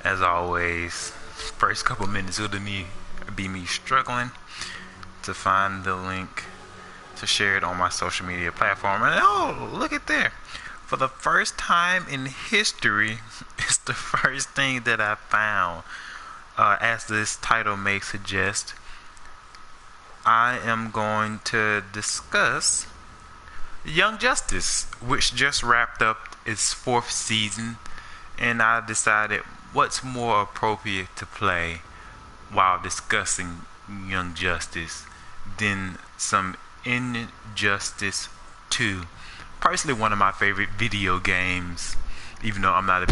As always, first couple minutes will be me struggling to find the link to share it on my social media platform. And oh, look at there! For the first time in history, it's the first thing that I found. As this title may suggest, I am going to discuss Young Justice, which just wrapped up its fourth season, and I decided what's more appropriate to play while discussing Young Justice than some Injustice 2. Personally, one of my favorite video games, even though I'm not a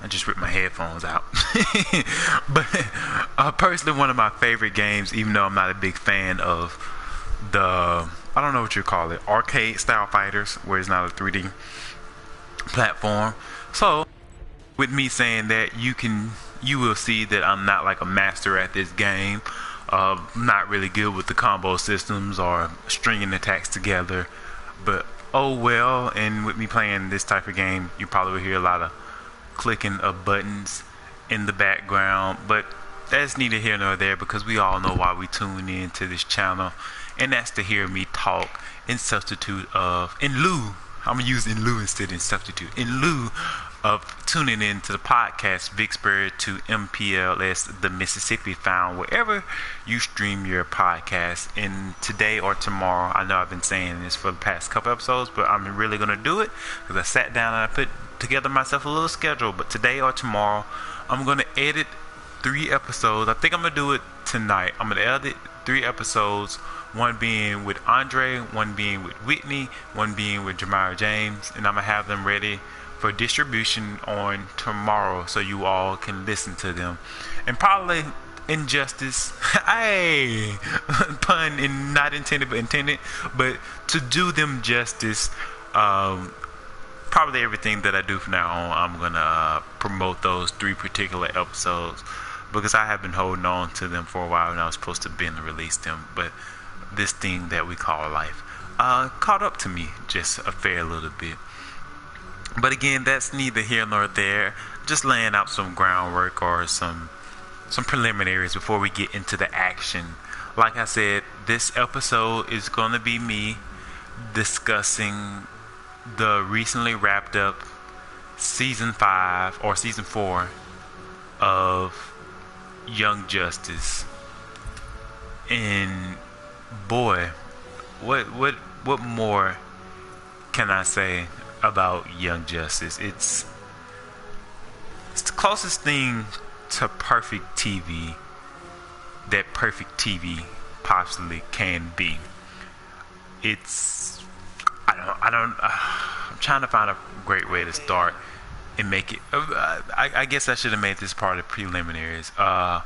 I just ripped my headphones out. But personally, one of my favorite games, even though I'm not a big fan of the, I don't know what you call it, arcade style fighters, where it's not a 3D platform. So, with me saying that, you will see that I'm not like a master at this game. Not really good with the combo systems or stringing attacks together. But oh well, and with me playing this type of game, you probably will hear a lot of clicking of buttons in the background, but that's neither here nor there, because we all know why we tune in to this channel, and that's to hear me talk in lieu, I'm gonna use in lieu instead of substitute, in lieu of tuning in to the podcast Vicksburg to MPLS, the Mississippi, found wherever you stream your podcast. And today or tomorrow, I know I've been saying this for the past couple episodes, but I'm really gonna do it because I sat down and I put together myself a little schedule. But today or tomorrow, I'm gonna edit 3 episodes. I think I'm gonna do it tonight. I'm gonna edit 3 episodes, one being with Andre, one being with Whitney, one being with Jamar James, and I'm gonna have them ready for distribution on tomorrow so you all can listen to them. And probably Injustice, hey, pun in not intended but intended, but to do them justice, probably everything that I do from now on, I'm gonna promote those 3 particular episodes, because I have been holding on to them for a while and I was supposed to binge release them, but this thing that we call life caught up to me just a fair little bit. But again, that's neither here nor there. Just laying out some groundwork or some preliminaries before we get into the action. Like I said, this episode is going to be me discussing the recently wrapped up season 5 or season 4 of Young Justice. And boy, what more can I say about Young Justice? It's the closest thing to perfect TV that perfect TV possibly can be. I'm trying to find a great way to start and make it. I guess I should have made this part of preliminaries. I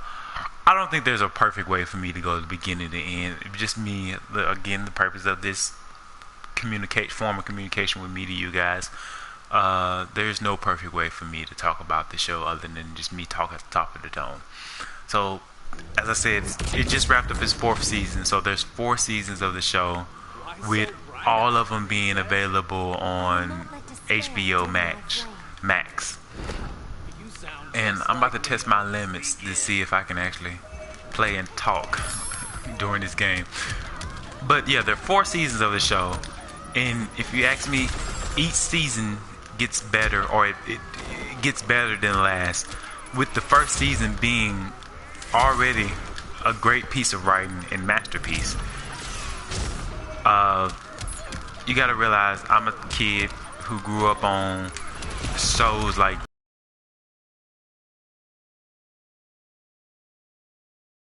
don't think there's a perfect way for me to go to the beginning to the end. It's just me. Again, the purpose of this form of communication with me to you guys. There's no perfect way for me to talk about the show other than just me talk at the top of the dome. So, as I said, it just wrapped up its 4th season. So there's 4 seasons of the show, with all of them being available on HBO Max. And I'm about to test my limits to see if I can actually play and talk during this game. But yeah, there are 4 seasons of the show. And if you ask me, each season gets better, or it gets better than last, with the first season being already a great piece of writing and masterpiece. You gotta realize I'm a kid who grew up on shows like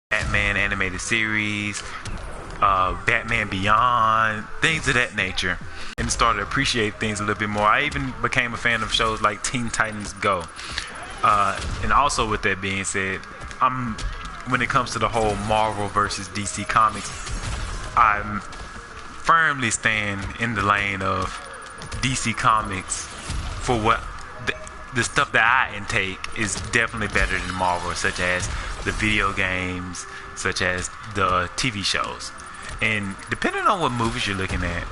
Batman animated series, Batman Beyond, things of that nature, and started to appreciate things a little bit more. I even became a fan of shows like Teen Titans Go. And also, with that being said, when it comes to the whole Marvel versus DC Comics, I'm firmly stand in the lane of DC Comics for what the stuff that I intake is definitely better than Marvel, such as the video games, such as the TV shows. And depending on what movies you're looking at,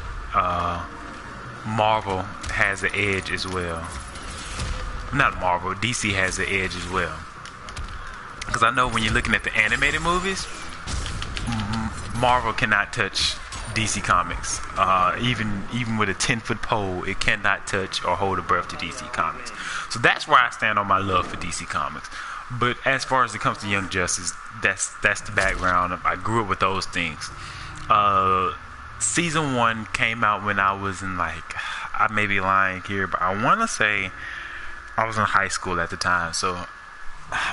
Marvel has an edge as well. Not Marvel, DC has an edge as well. Because I know when you're looking at the animated movies, Marvel cannot touch DC Comics. Even with a 10-foot pole, it cannot touch or hold a breath to DC Comics. So that's where I stand on my love for DC Comics. But as far as it comes to Young Justice, that's the background. I grew up with those things. Season 1 came out when I was in, like, I may be lying here, but I want to say I was in high school at the time. So,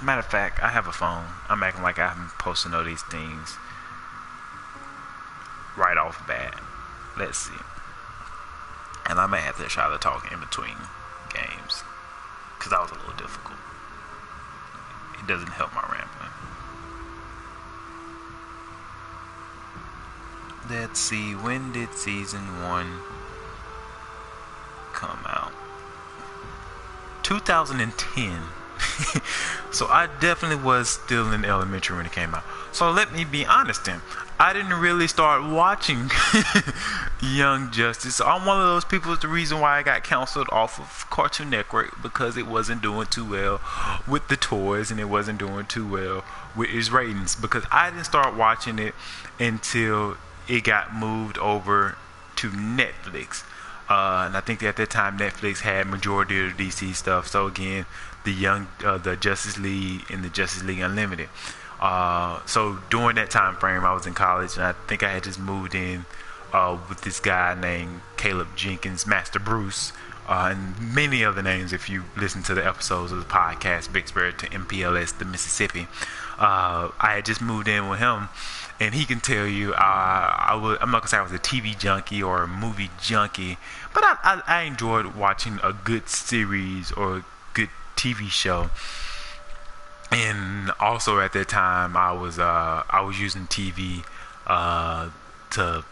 matter of fact, I have a phone. I'm acting like I haven't posted all these things right off the bat. Let's see. And I may have to try to talk in between games, because that was a little difficult. It doesn't help my rambling. Let's see, when did season 1 come out? 2010. So I definitely was still in elementary when it came out. So let me be honest then. I didn't really start watching Young Justice. I'm one of those people. It's the reason why I got canceled off of Cartoon Network, because it wasn't doing too well with the toys and it wasn't doing too well with its ratings. Because I didn't start watching it until it got moved over to Netflix. And I think at that time Netflix had majority of the DC stuff. So again, the Justice League and the Justice League Unlimited. So during that time frame, I was in college, and I think I had just moved in with this guy named Caleb Jenkins, Master Bruce, and many other names if you listen to the episodes of the podcast, Vicksburg to MPLS to Mississippi. I had just moved in with him, and he can tell you I'm not going to say I was a TV junkie or a movie junkie, but I enjoyed watching a good series or a good TV show. And also at that time, I was using TV to,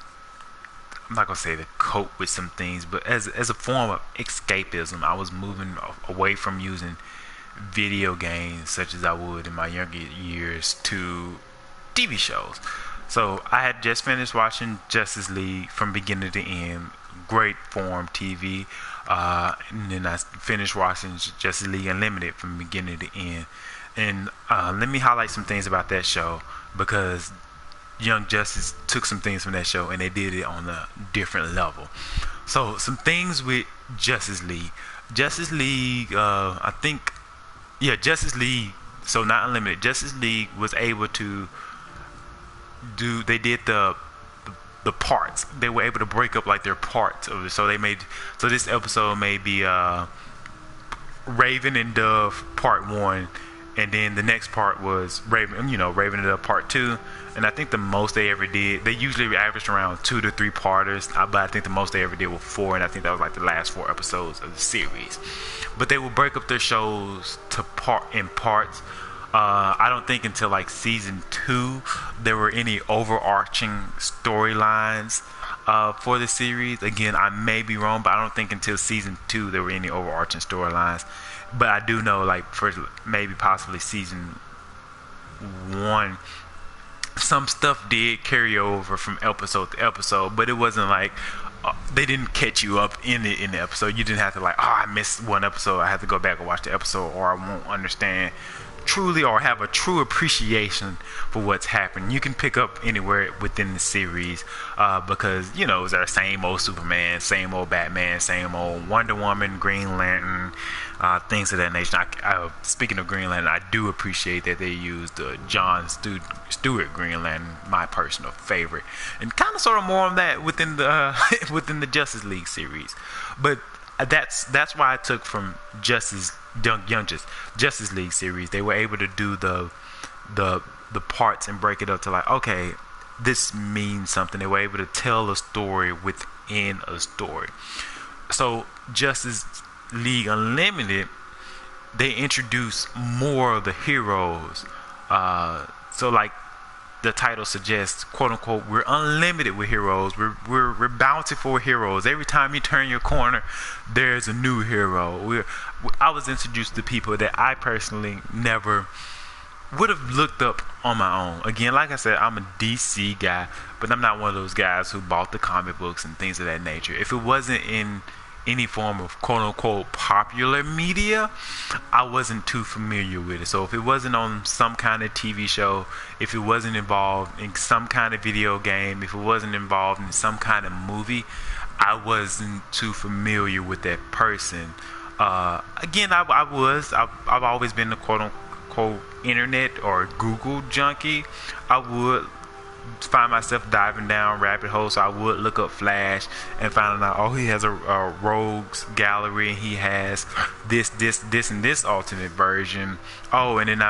I'm not gonna say to cope with some things, but as a form of escapism. I was moving away from using video games such as I would in my younger years to TV shows. So I had just finished watching Justice League from beginning to end, great form TV, and then I finished watching Justice League Unlimited from beginning to end. And let me highlight some things about that show, because Young Justice took some things from that show and they did it on a different level. So some things with Justice League. Justice League, Justice League, so not Unlimited. Justice League was able to they did the parts. They were able to break up like their parts of it. So this episode may be Raven and Dove part 1. And then the next part was Raven and Dove part 2. And I think the most they ever did, they usually averaged around 2 to 3 parters, but I think the most they ever did was 4, and I think that was like the last 4 episodes of the series. But they would break up their shows in parts. I don't think until like season 2 there were any overarching storylines for the series. Again, I may be wrong, but I don't think until season 2 there were any overarching storylines. But I do know, like, first, maybe possibly season 1, some stuff did carry over from episode to episode, but it wasn't like they didn't catch you up in the episode. You didn't have to like, I missed one episode, I have to go back and watch the episode, or I won't understand truly or have a true appreciation for what's happening. You can pick up anywhere within the series because it's our same old Superman, same old Batman, same old Wonder Woman, Green Lantern, things of that nature. Speaking of Green Lantern, I do appreciate that they used John Stewart Green Lantern, my personal favorite, and kind of sort of more on that within the within the Justice League series. But that's why I took from Justice League series. They were able to do the parts and break it up to like, okay, this means something. They were able to tell a story within a story. So Justice League Unlimited, they introduce more of the heroes. So like the title suggests, quote unquote, we're unlimited with heroes. We're bountiful with heroes. Every time you turn your corner, there's a new hero. I was introduced to people that I personally never would have looked up on my own. Again, like I said, I'm a DC guy, but I'm not one of those guys who bought the comic books and things of that nature. If it wasn't in any form of quote unquote popular media, I wasn't too familiar with it. So if it wasn't on some kind of TV show, if it wasn't involved in some kind of video game, if it wasn't involved in some kind of movie, I wasn't too familiar with that person. Again, I've always been a quote unquote internet or Google junkie. I would find myself diving down rabbit holes, so I would look up Flash and find out, oh, he has a rogues gallery and he has this and this alternate version. Oh, and then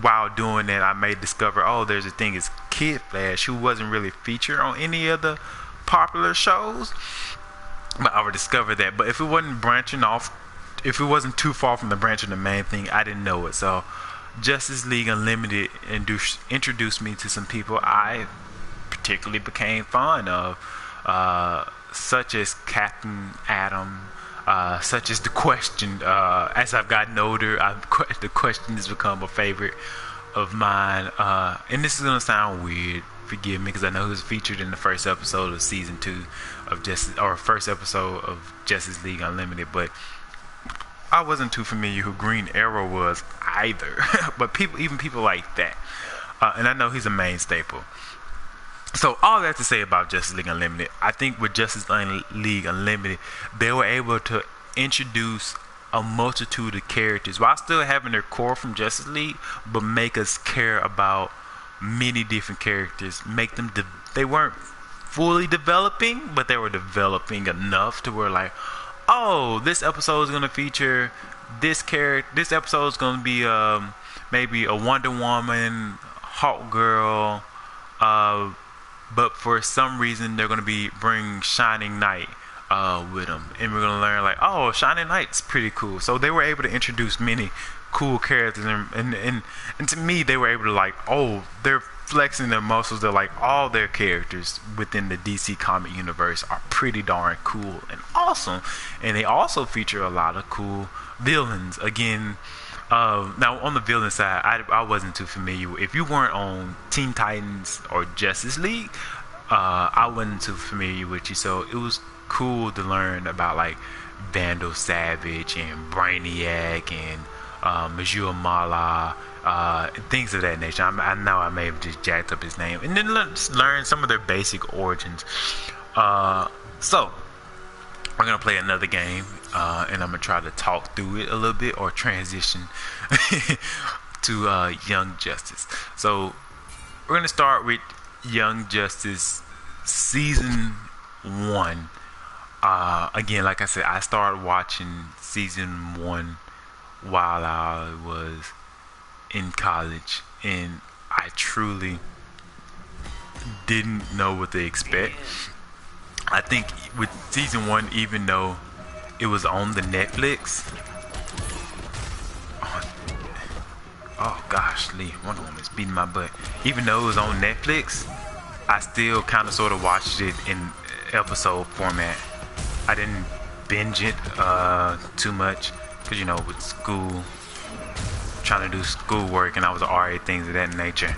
while doing that, I may discover, oh, there's a thing, it's Kid Flash, who wasn't really featured on any of the popular shows, but I would discover that. But if it wasn't branching off, if it wasn't too far from the branch of the main thing, I didn't know it. So Justice League Unlimited introduced me to some people I particularly became fond of, such as Captain Atom, such as The Question. As I've gotten older, The Question has become a favorite of mine. And this is going to sound weird, forgive me, because I know he was featured in the first episode of season 2 of first episode of Justice League Unlimited, but I wasn't too familiar who Green Arrow was either. But even people like that, and I know he's a main staple. So all that to say about Justice League Unlimited, I think with Justice League Unlimited, they were able to introduce a multitude of characters while still having their core from Justice League, but make us care about many different characters. Make them they weren't fully developing, but they were developing enough to where, like, oh, this episode is going to feature this character. This episode is going to be maybe a Wonder Woman, Hawk Girl, but for some reason they're going to be bringing Shining Knight with them, and we're going to learn, like, oh, Shining Knight's pretty cool. So they were able to introduce many cool characters, and to me, they were able to, like, oh, they're flexing their muscles. They're like, all their characters within the DC comic universe are pretty darn cool and awesome, and they also feature a lot of cool villains. Again, now on the villain side, I wasn't too familiar. If you weren't on Teen Titans or Justice League, I wasn't too familiar with you, so it was cool to learn about, like, Vandal Savage and Brainiac and Major Mala, things of that nature. I know I may have just jacked up his name, and then learn some of their basic origins. So we're gonna play another game, and I'm gonna try to talk through it a little bit or transition to Young Justice. So we're gonna start with Young Justice season 1. Again, like I said, I started watching season 1 while I was in college, and I truly didn't know what to expect. I think with season 1, even though it was on the Netflix, oh gosh, Lee, Wonder Woman's beating my butt. Even though it was on Netflix, I still kind of sort of watched it in episode format. I didn't binge it too much, because, you know, with school, trying to do schoolwork, and I was RA, things of that nature,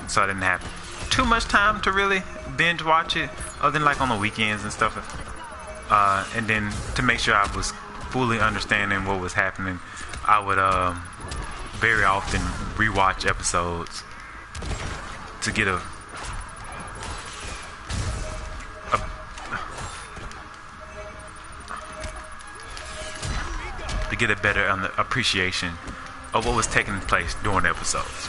so I didn't have too much time to really binge watch it, other than like on the weekends and stuff. And then to make sure I was fully understanding what was happening, I would very often rewatch episodes to get a better appreciation of what was taking place during episodes.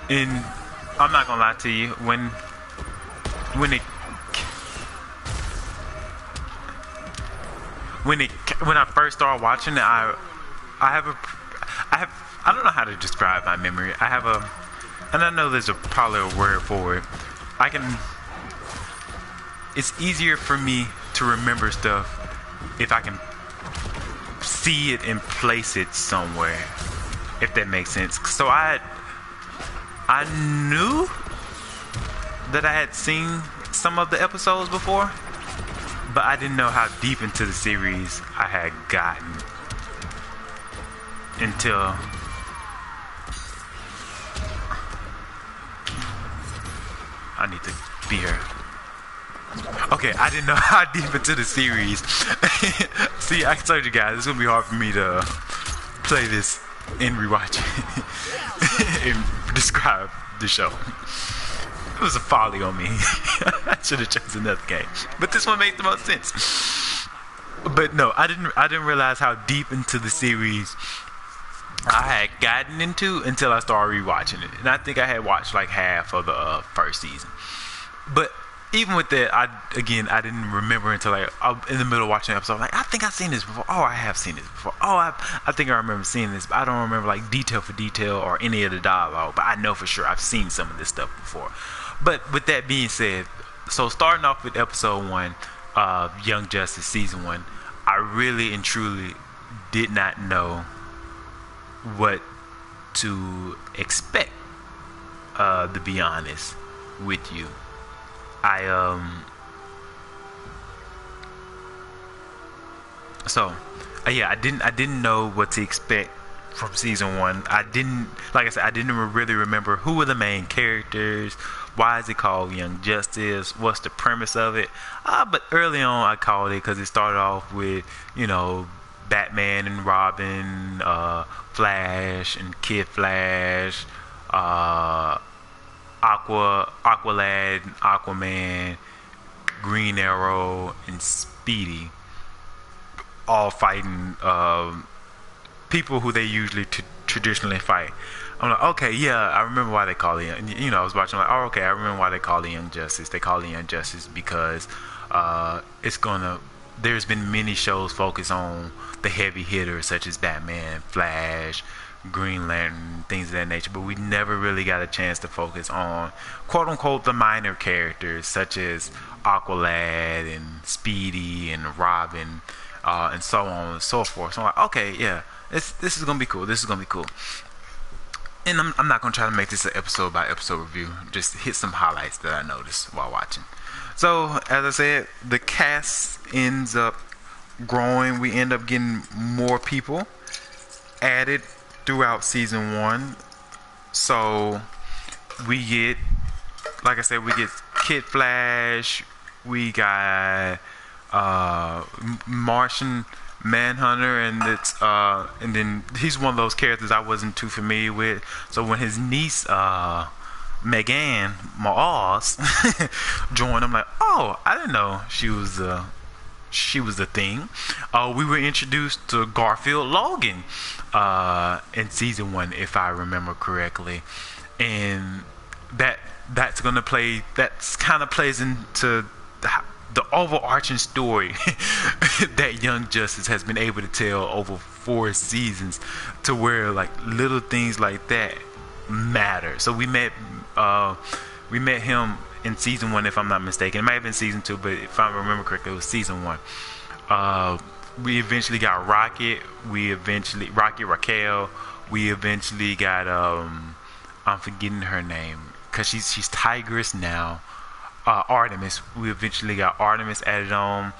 And I'm not gonna lie to you, when I first started watching it, I don't know how to describe my memory. And I know there's probably a word for it. It's easier for me to remember stuff if I can see it and place it somewhere, if that makes sense. So I knew that I had seen some of the episodes before, but I didn't know how deep into the series I had gotten. until I need to be here. Okay, I didn't know how deep into the series. See, I told you guys, it's gonna be hard for me to play this and rewatch it and describe the show. It was a folly on me. I should have chosen another game, but this one made the most sense. But no, I didn't realize how deep into the series I had gotten into until I started rewatching it, and I think I had watched like half of the first season. But even with that, I didn't remember until like in the middle of watching the episode. Like, I think I've seen this before. Oh, I have seen this before. Oh, I think I remember seeing this, but I don't remember like detail for detail or any of the dialogue. But I know for sure I've seen some of this stuff before. But with that being said, so starting off with episode 1 of Young Justice season 1, I really and truly did not know what to expect. To be honest with you, I didn't know what to expect from season 1. I didn't really remember who were the main characters. Why is it called Young Justice? What's the premise of it? But early on I called it because it started off with, Batman and Robin, Flash and Kid Flash, Aqualad, Aquaman, Green Arrow, and Speedy, all fighting people who they usually traditionally fight. I'm like, okay, yeah, I remember why they call it. I was watching, like, oh, okay, I remember why they call it Young Justice. They call it Young Justice because there's been many shows focused on the heavy hitters such as Batman, Flash, Green Lantern, things of that nature, but we never really got a chance to focus on quote unquote the minor characters such as Aqualad and Speedy and Robin, and so on and so forth. So I'm like, okay, yeah, this is gonna be cool. This is gonna be cool. And I'm not gonna try to make this an episode by episode review. Just hit some highlights that I noticed while watching. So as I said, the cast ends up growing. We end up getting more people added throughout season 1. So we get, like I said, we get Kid Flash. We got Martian Manhunter, and then he's one of those characters I wasn't too familiar with. So when his niece Megan Moaz joined, I'm like, oh, I didn't know she was the thing. We were introduced to Garfield Logan in season 1, if I remember correctly, and that's kind of plays into the overarching story that Young Justice has been able to tell over 4 seasons, to where like little things like that matter. So we met him in season 1, if I'm not mistaken. It might have been season 2, but if I remember correctly, it was season 1. We eventually got Rocket. Raquel. We eventually got I'm forgetting her name because she's Tigress now. Artemis. We eventually got Artemis added on,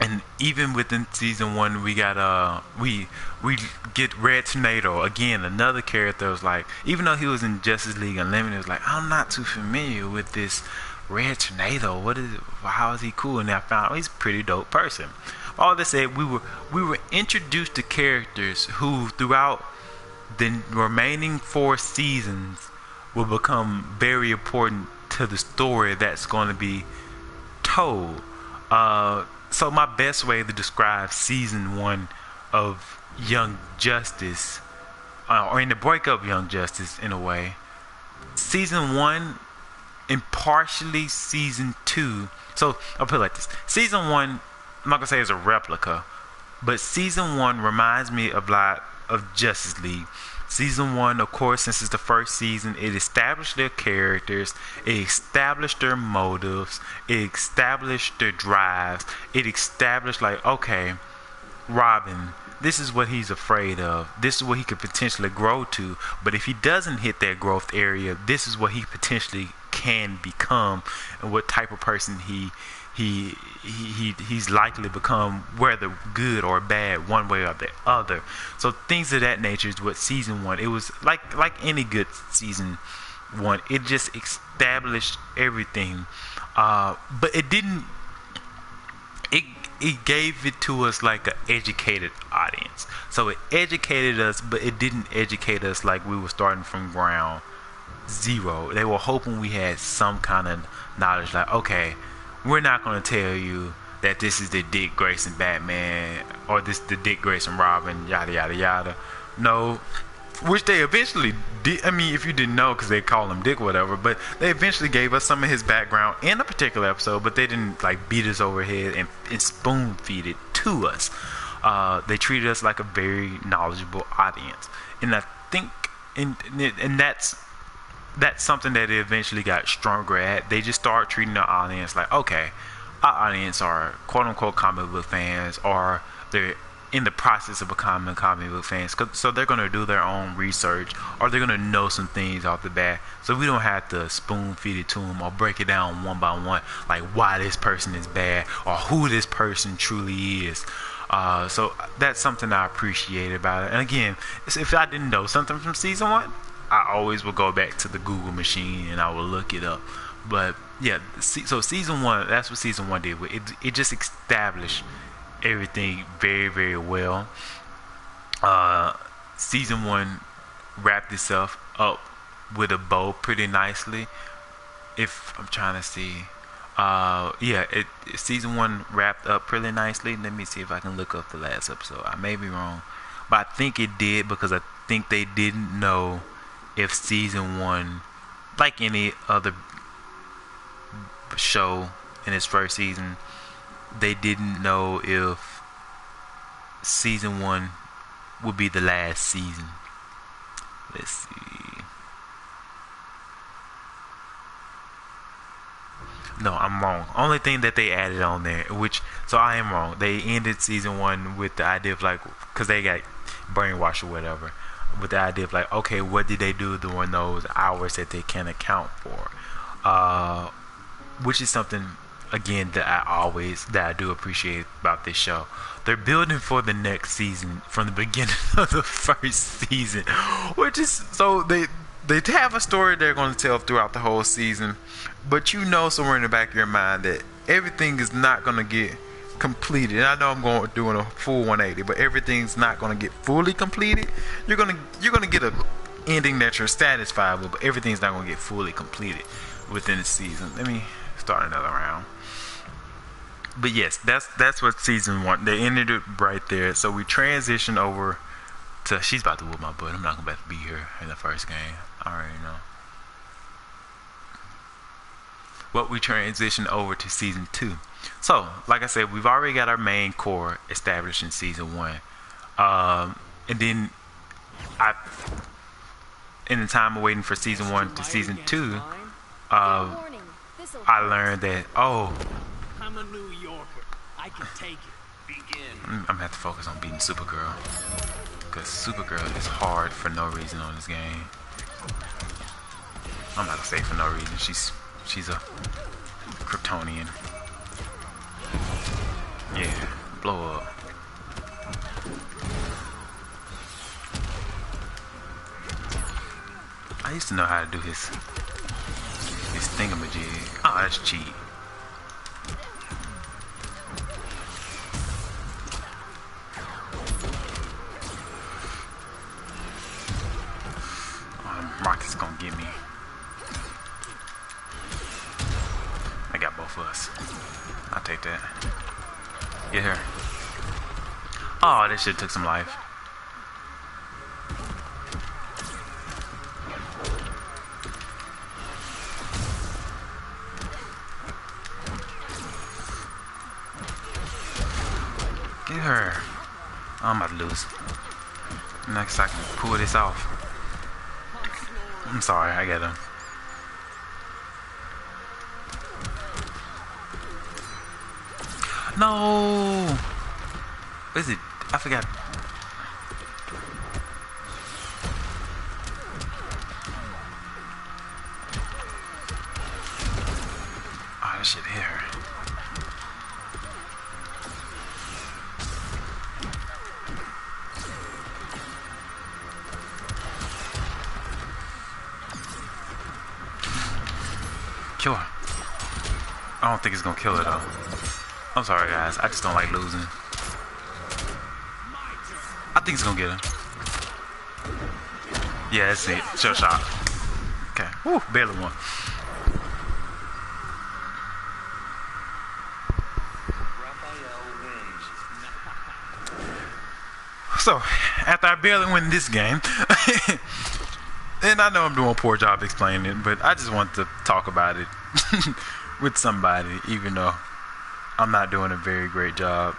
and even within season 1, we got we get Red Tornado again, another character. Was like, even though he was in Justice League Unlimited, it was like, I'm not too familiar with this Red Tornado. What is it? How is he cool? And I found out he's a pretty dope person. All that said, we were introduced to characters who throughout the remaining 4 seasons will become very important to the story that's going to be told. So my best way to describe season 1 of Young Justice, or in the breakup Young Justice in a way, season 1 and partially season 2. So I'll put it like this: season 1, I'm not gonna say it's a replica, but season 1 reminds me a lot of Justice League. Season 1, of course, since it's the first season, it established their characters, it established their motives, it established their drives, it established like, okay, Robin, this is what he's afraid of, this is what he could potentially grow to, but if he doesn't hit that growth area, this is what he potentially can become and what type of person he's likely become, whether good or bad, one way or the other. So things of that nature is what season one. It was like any good season one. It just established everything, but it didn't. It gave it to us like an educated audience. So it educated us, but it didn't educate us like we were starting from ground zero. They were hoping we had some kind of knowledge, like, okay, we're not going to tell you that this is the Dick Grayson Batman or this the Dick Grayson Robin, yada yada yada. No, which they eventually did. I mean, if you didn't know, because they call him Dick or whatever, but they eventually gave us some of his background in a particular episode, but they didn't like beat us over the head and spoon feed it to us. They treated us like a very knowledgeable audience, and I think and that's something that they eventually got stronger at. They just started treating the audience like, okay, our audience are quote unquote comic book fans, or they're in the process of becoming comic book fans, so they're going to do their own research, or they're going to know some things off the bat, so we don't have to spoon feed it to them or break it down one by one, like why this person is bad or who this person truly is. So that's something I appreciate about it. And again, if I didn't know something from season one, I always would go back to the Google machine and I would look it up. But yeah, so season one, that's what season one did. It just established everything very, very well. Season one wrapped itself up with a bow pretty nicely. If I'm trying to see, season one wrapped up pretty nicely. Let me see if I can look up the last episode. I may be wrong, but I think it did, because I think they didn't know if season one, like any other show in its first season, they didn't know if season one would be the last season. Let's see. No, I'm wrong. Only thing that they added on there, so I am wrong. They ended season one with the idea of like, because they got brainwashed or whatever, with the idea of like, okay, what did they do during those hours that they can account for? Which is something, again, that I do appreciate about this show. They're building for the next season from the beginning of the first season, which is, so they have a story they're going to tell throughout the whole season, but you know somewhere in the back of your mind that everything is not going to get completed. And I know I'm doing a full 180, but everything's not going to get fully completed. You're gonna get a ending that you're satisfied with, but everything's not going to get fully completed within the season. Let me start another round. But yes, that's what season one, they ended it right there. So we transition over to, she's about to whoop my butt. I'm not gonna be here in the first game. I already know. But we transition over to season two. So, like I said, we've already got our main core established in season one. And then in the time of waiting for season one to season two, I learned that, I'm a New Yorker. I can take it. Begin. I'm gonna have to focus on beating Supergirl, because Supergirl is hard for no reason on this game. I'm not gonna say for no reason. She's a Kryptonian. Yeah, blow up. I used to know how to do his thingamajig. Oh, that's cheat. Rocket's gonna get me. I got both of us. I'll take that. Get her. Oh, this shit took some life. Get her. Oh, I'm about to lose. Next I can pull this off. I'm sorry, I got him. No! What is it? I forgot. shit here. Kill her. I don't think it's gonna kill her though. I'm sorry guys, I just don't like losing. I think it's gonna get her. Yeah, that's it. Shell shot. Okay. Woo, barely won. So, after I barely win this game, and I know I'm doing a poor job explaining it, but I just want to talk about it with somebody, even though I'm not doing a very great job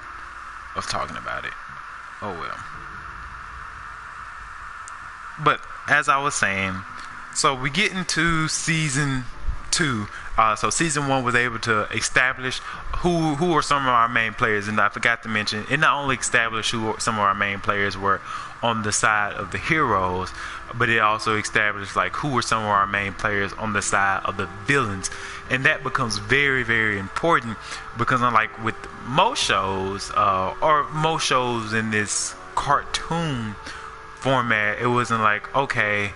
of talking about it. Oh well. But as I was saying, so we get into season 2. So season 1 was able to establish who are some of our main players, and I forgot to mention it not only established who some of our main players were on the side of the heroes, but it also established like who were some of our main players on the side of the villains. And that becomes very, very important because unlike with most shows or most shows in this cartoon format, it wasn't like, okay,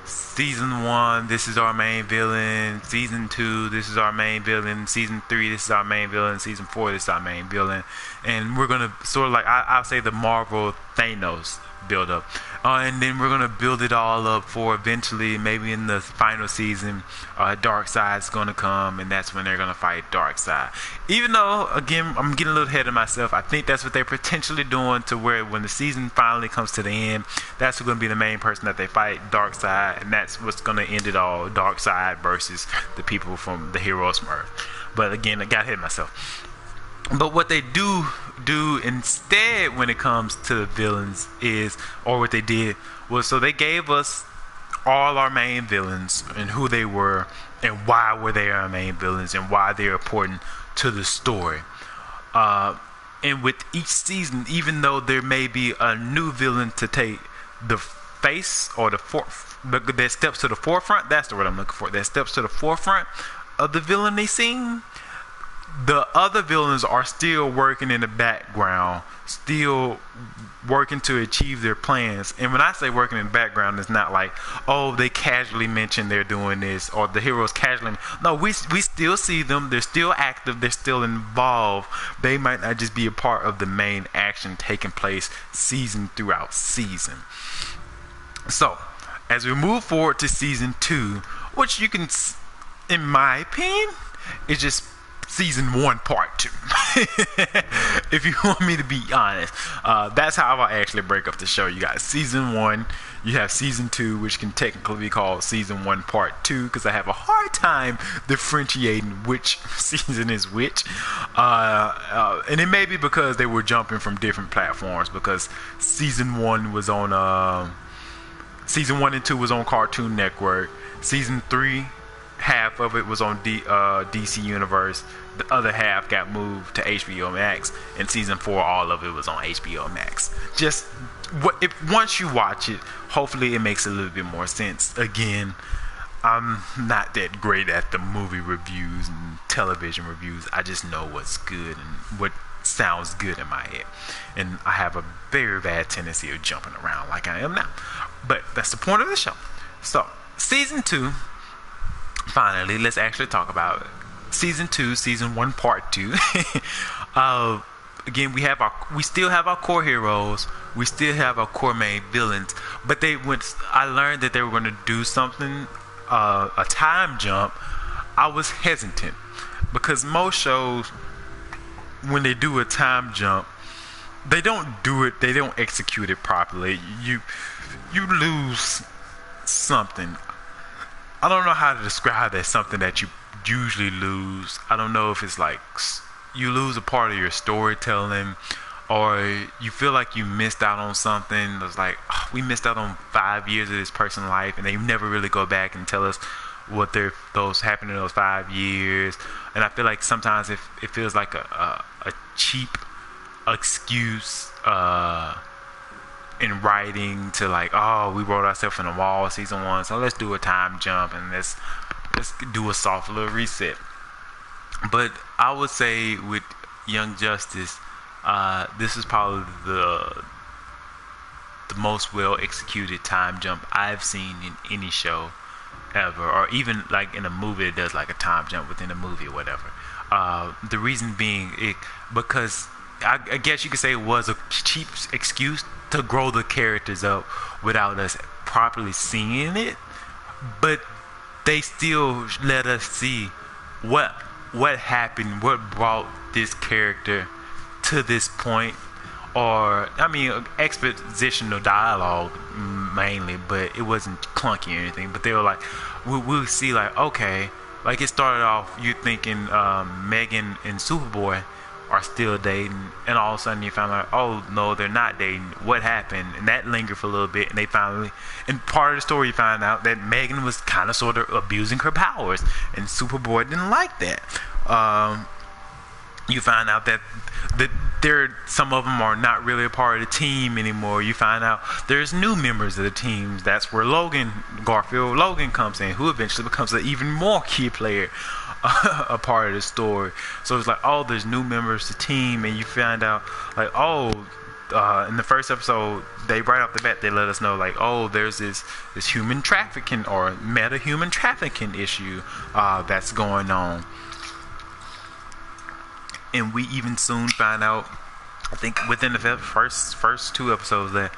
season 1 this is our main villain, season 2 this is our main villain, season 3 this is our main villain, season 4 this is our main villain, and we're gonna sort of like I'll say the Marvel Thanos build up, and then we're gonna build it all up for eventually maybe in the final season Darkseid's gonna come, and that's when they're gonna fight Darkseid. Even though again I'm getting a little ahead of myself, I think that's what they're potentially doing, to where when the season finally comes to the end, that's who's gonna be the main person that they fight, Darkseid, and that's what's gonna end it all, Darkseid versus the people from the heroes from Earth. But again, I got ahead of myself. But what they do instead when it comes to the villains is, or what they did was, so they gave us all our main villains and who they were and why were they our main villains and why they're important to the story. And with each season, even though there may be a new villain to take the face or that steps to the forefront, that's the word I'm looking for, that steps to the forefront of the villainy scene, the other villains are still working in the background, still working to achieve their plans. And when I say working in the background, it's not like, oh, they casually mention they're doing this, or the heroes casually. No, we still see them. They're still active. They're still involved. They might not just be a part of the main action taking place season throughout season. So, as we move forward to season 2, which you can, in my opinion, is just season 1 part 2. If you want me to be honest, that's how I actually break up the show. You got season 1, you have season 2, which can technically be called season 1 part 2, because I have a hard time differentiating which season is which, and it may be because they were jumping from different platforms, because season 1 was on season 1 and 2 was on Cartoon Network, season 3 half of it was on DC Universe, the other half got moved to HBO Max, and season 4 all of it was on HBO Max. Just once you watch it, hopefully it makes a little bit more sense. Again, I'm not that great at the movie reviews and television reviews. I just know what's good and what sounds good in my head, and I have a very bad tendency of jumping around like I am now, but that's the point of the show. So season 2, finally, let's actually talk about it. Season 2, season 1 part 2. Again, we still have our core heroes, we still have our core main villains, but I learned that they were going to do something, a time jump. I was hesitant because most shows, when they do a time jump, they don't execute it properly. You lose something. I don't know how to describe that, something that you usually lose. I don't know if it's like you lose a part of your storytelling, or you feel like you missed out on something. It's like, oh, we missed out on 5 years of this person's life, and they never really go back and tell us what those happened in those 5 years. And I feel like sometimes it feels like a cheap excuse in writing to, like, oh, we wrote ourselves in the wall season 1, so let's do a time jump and let's do a soft little reset. But I would say with Young Justice, this is probably the most well executed time jump I've seen in any show ever, or even like in a movie that does like a time jump within a movie or whatever. The reason being, because I guess you could say it was a cheap excuse to grow the characters up without us properly seeing it, but they still let us see what happened, what brought this character to this point. Or I mean, expositional dialogue mainly, but it wasn't clunky or anything. But they were like, we'll see, like, okay, like it started off you thinking Megan and Superboy are still dating, and all of a sudden you found out, oh no, they're not dating. What happened? And that lingered for a little bit, and they finally, in part of the story, you find out that Megan was kind of sort of abusing her powers, and Superboy didn't like that. You find out that some of them are not really a part of the team anymore. You find out there's new members of the team. That's where Garfield Logan comes in, who eventually becomes an even more key player, a part of the story. So it's like, oh, there's new members of the team, and you find out like, oh, in the first episode, they right off the bat they let us know like, oh, there's this human trafficking or meta human trafficking issue that's going on. And we even soon find out, I think within the first two episodes, that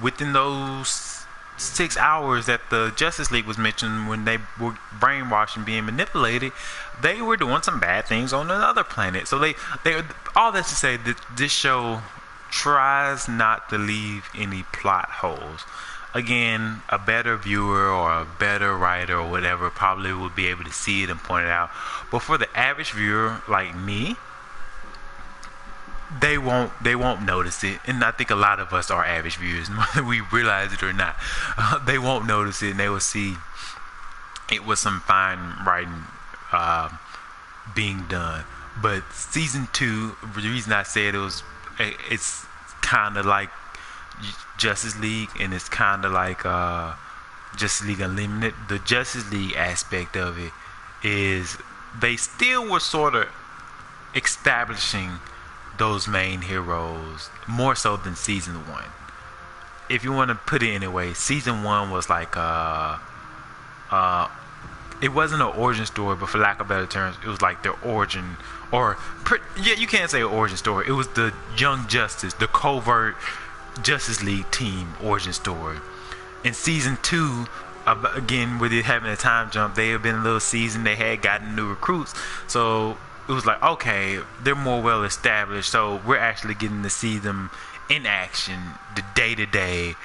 within those 6 hours that the Justice League was mentioned when they were brainwashed and being manipulated, they were doing some bad things on another planet. So they all that's to say that this show tries not to leave any plot holes. Again, a better viewer or a better writer or whatever probably would be able to see it and point it out. But for the average viewer like me, they won't notice it. And I think a lot of us are average viewers, whether we realize it or not. They won't notice it, and they will see it was some fine writing being done. But season 2, the reason I said it's kind of like Justice League, and it's kind of like Justice League Unlimited. The Justice League aspect of it is they still were sort of establishing those main heroes more so than season 1. If you want to put it anyway, season 1 was like it wasn't an origin story, but for lack of better terms, it was like their origin, you can't say origin story. It was the Young Justice, the covert Justice League team origin story. In season 2, again with it having a time jump, they had been a little seasoned, they had gotten new recruits, so it was like, okay, they're more well established, so we're actually getting to see them in action, the day-to-day.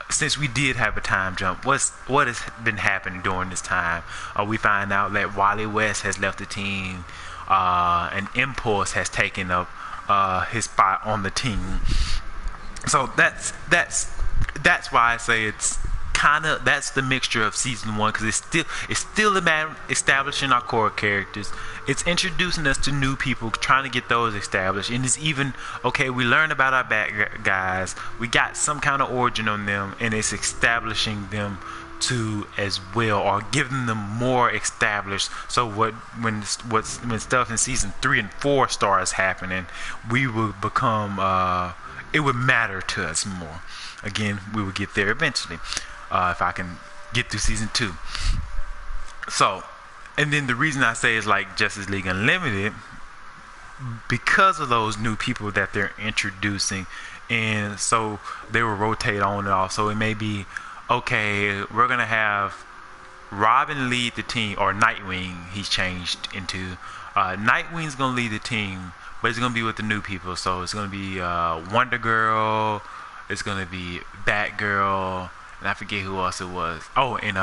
Since we did have a time jump, what has been happening during this time? We find out that Wally West has left the team, and Impulse has taken up his spot on the team. So that's why I say it's that's the mixture of season 1, because it's still about establishing our core characters. It's introducing us to new people, trying to get those established, and it's even okay. We learn about our bad guys. We got some kind of origin on them, and it's establishing them too as well, or giving them more established. So when stuff in season 3 and 4 starts happening, we will become it would matter to us more. Again, we will get there eventually, if I can get through season 2. So, and then the reason I say is like Justice League Unlimited, because of those new people that they're introducing, and so they will rotate on and off. So it may be, okay, we're gonna have Robin lead the team, or Nightwing he's changed into. Nightwing's gonna lead the team, but it's gonna be with the new people. So it's gonna be Wonder Girl, it's gonna be Batgirl, and I forget who else it was. Oh, and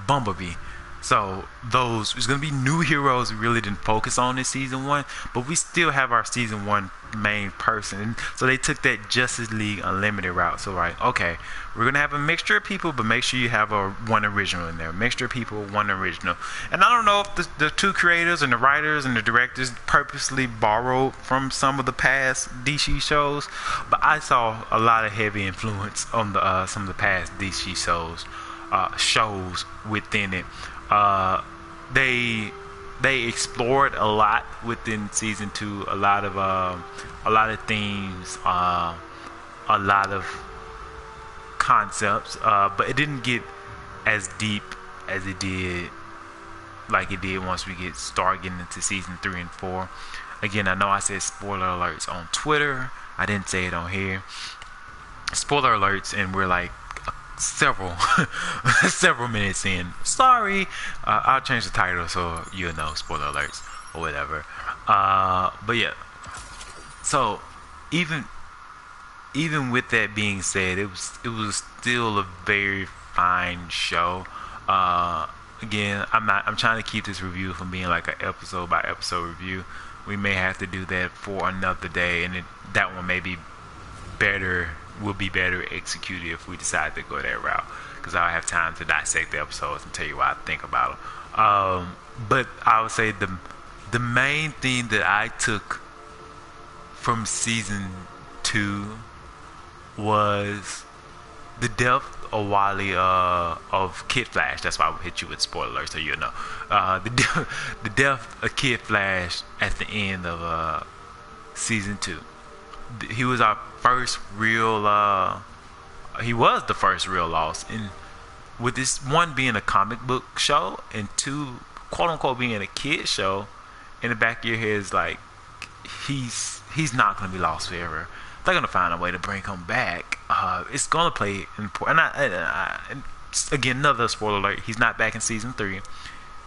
Bumblebee. So those, it's going to be new heroes we really didn't focus on in season 1, but we still have our season 1 main person. So they took that Justice League Unlimited route. So like, okay, we're going to have a mixture of people, but make sure you have one original in there. Mixture of people, one original. And I don't know if the two creators and the writers and the directors purposely borrowed from some of the past DC shows, but I saw a lot of heavy influence on some of the past DC shows within it. They they explored a lot within season 2. A lot of themes, a lot of concepts, but it didn't get as deep as it did, like it did once we start getting into season 3 and 4. Again, I know I said spoiler alerts on Twitter. I didn't say it on here. Spoiler alerts, and we're like several minutes in. Sorry, I'll change the title so you'll know, spoiler alerts or whatever. But yeah, so even with that being said, it was still a very fine show. Again, I'm trying to keep this review from being like an episode by episode review. We may have to do that for another day, and that one may be will be better executed if we decide to go that route, because I'll have time to dissect the episodes and tell you what I think about them. But I would say the main thing that I took from season 2 was the death of Wally, of Kid Flash. That's why I would hit you with spoiler alerts, so you know. The death of Kid Flash at the end of season 2. He was our first real. He was the first real loss, and with this one being a comic book show, and 2, quote unquote, being a kid show, in the back of your head is like, he's not gonna be lost forever. They're gonna find a way to bring him back. It's gonna play important. And again, another spoiler alert: he's not back in season 3.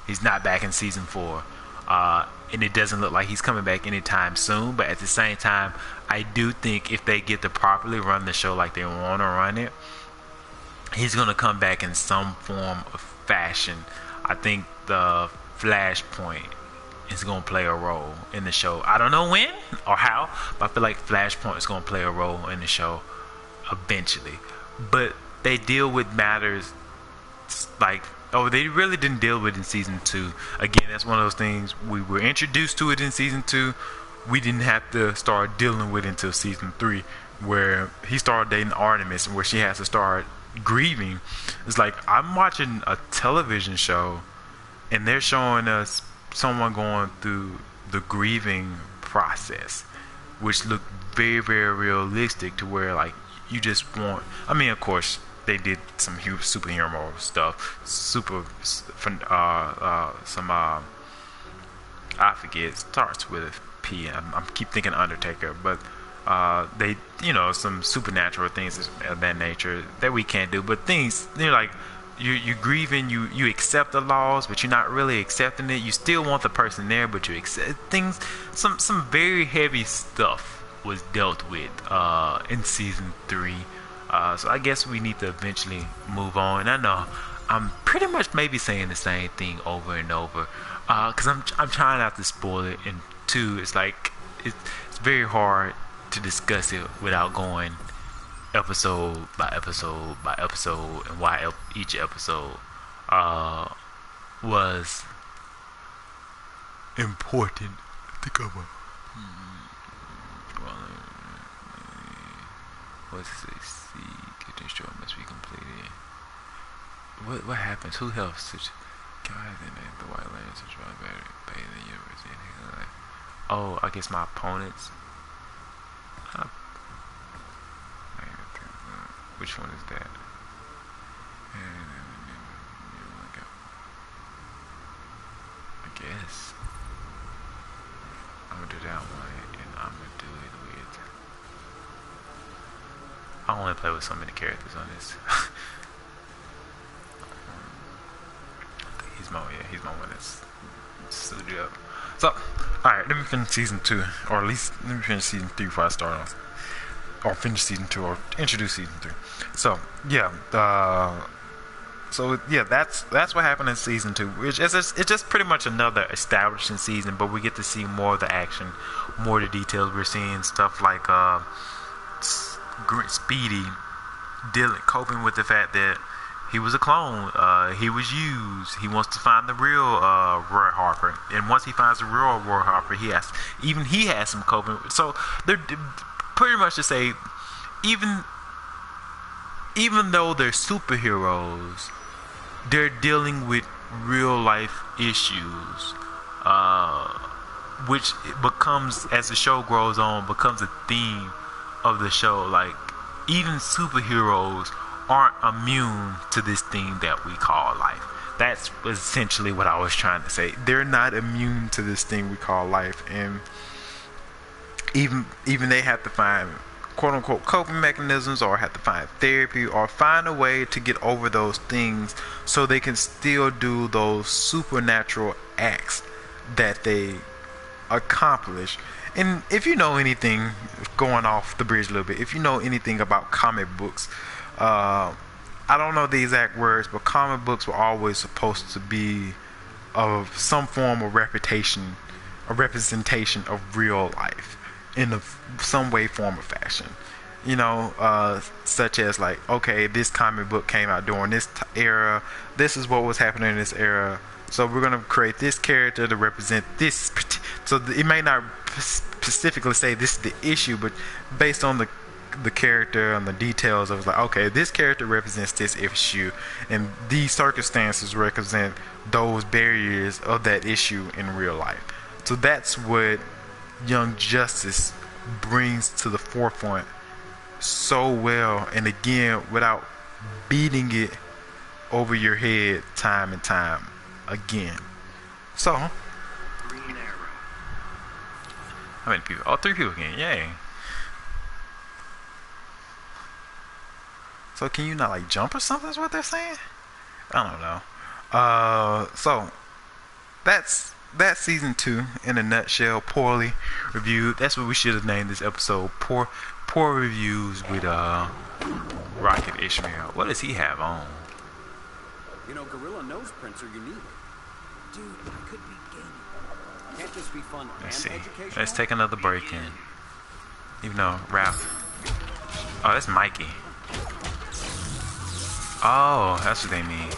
He's not back in season 4. And it doesn't look like he's coming back anytime soon. But at the same time, I do think if they get to properly run the show like they want to run it, he's gonna come back in some form of fashion. I think the Flashpoint is going to play a role in the show. I don't know when or how, but I feel like Flashpoint is going to play a role in the show eventually. But they deal with matters like, they really didn't deal with it in season 2. Again, that's one of those things, we were introduced to it in season 2. We didn't have to start dealing with it until season 3, where he started dating Artemis, and where she has to start grieving. It's like, I'm watching a television show and they're showing us someone going through the grieving process, which looked very, very realistic, to where like you just want. I mean, of course, they did some superhero stuff, I forget. It starts with a P. I keep thinking Undertaker, but they, some supernatural things of that nature that we can't do. But things, like, you grieving, you accept the loss, but you're not really accepting it. You still want the person there, but you accept things. Some very heavy stuff was dealt with in season 3. So I guess we need to eventually move on. I know I'm pretty much maybe saying the same thing over and over, because I'm trying not to spoil it. And 2, it's like it's very hard to discuss it without going episode by episode by episode, and why each episode was important to cover. What's this? Getting show must be completed. What happens? Who helps? God, the white lands are trying better than the universe. Oh, I guess my opponents. Which one is that? I guess I'm gonna do that one, and I'm gonna do it with. I only play with so many characters on this. He's my one that's stood you up. So, alright, let me finish season 2, or at least let me finish season 3 before I start off. Or finish season 2, or introduce season 3. So that's what happened in season 2. It's just pretty much another establishing season, but we get to see more of the action, more of the details. We're seeing stuff like Speedy coping with the fact that he was a clone, he was used. He wants to find the real Roy Harper, and once he finds the real Roy Harper, he has some coping. So they're pretty much to say, even though they're superheroes, they're dealing with real life issues. uh, which becomes, as the show grows on, becomes a theme of the show. Like, even superheroes aren't immune to this thing that we call life. That's essentially what I was trying to say. They're not immune to this thing we call life, and even they have to find quote unquote coping mechanisms, or have to find therapy, or find a way to get over those things so they can still do those supernatural acts that they accomplish. And if you know anything, going off the bridge a little bit, if you know anything about comic books, I don't know the exact words, but comic books were always supposed to be of some form of representation of real life in some way, form, or fashion. You know, such as like, okay, this comic book came out during this era. This is what was happening in this era. So we're gonna create this character to represent this. So it may not specifically say this is the issue, but based on the character and the details, I was like, okay, this character represents this issue, and these circumstances represent those barriers of that issue in real life. So that's what Young Justice brings to the forefront so well, and again, without beating it over your head time and time again. So, Green Arrow. how many people? Oh, 3 people again. Yay. So can you not like jump or something is what they're saying? I don't know. So that's season 2 in a nutshell, poorly reviewed. That's what we should have named this episode. Poor reviews with Rocket Ishmael. What does he have on? You know, gorilla nose prints are unique. Dude, I could be gaming. Can't this be fun Let's see. and educational? Let's take another break in. Even though Ralph. Oh, that's Mikey. Oh, that's what they mean.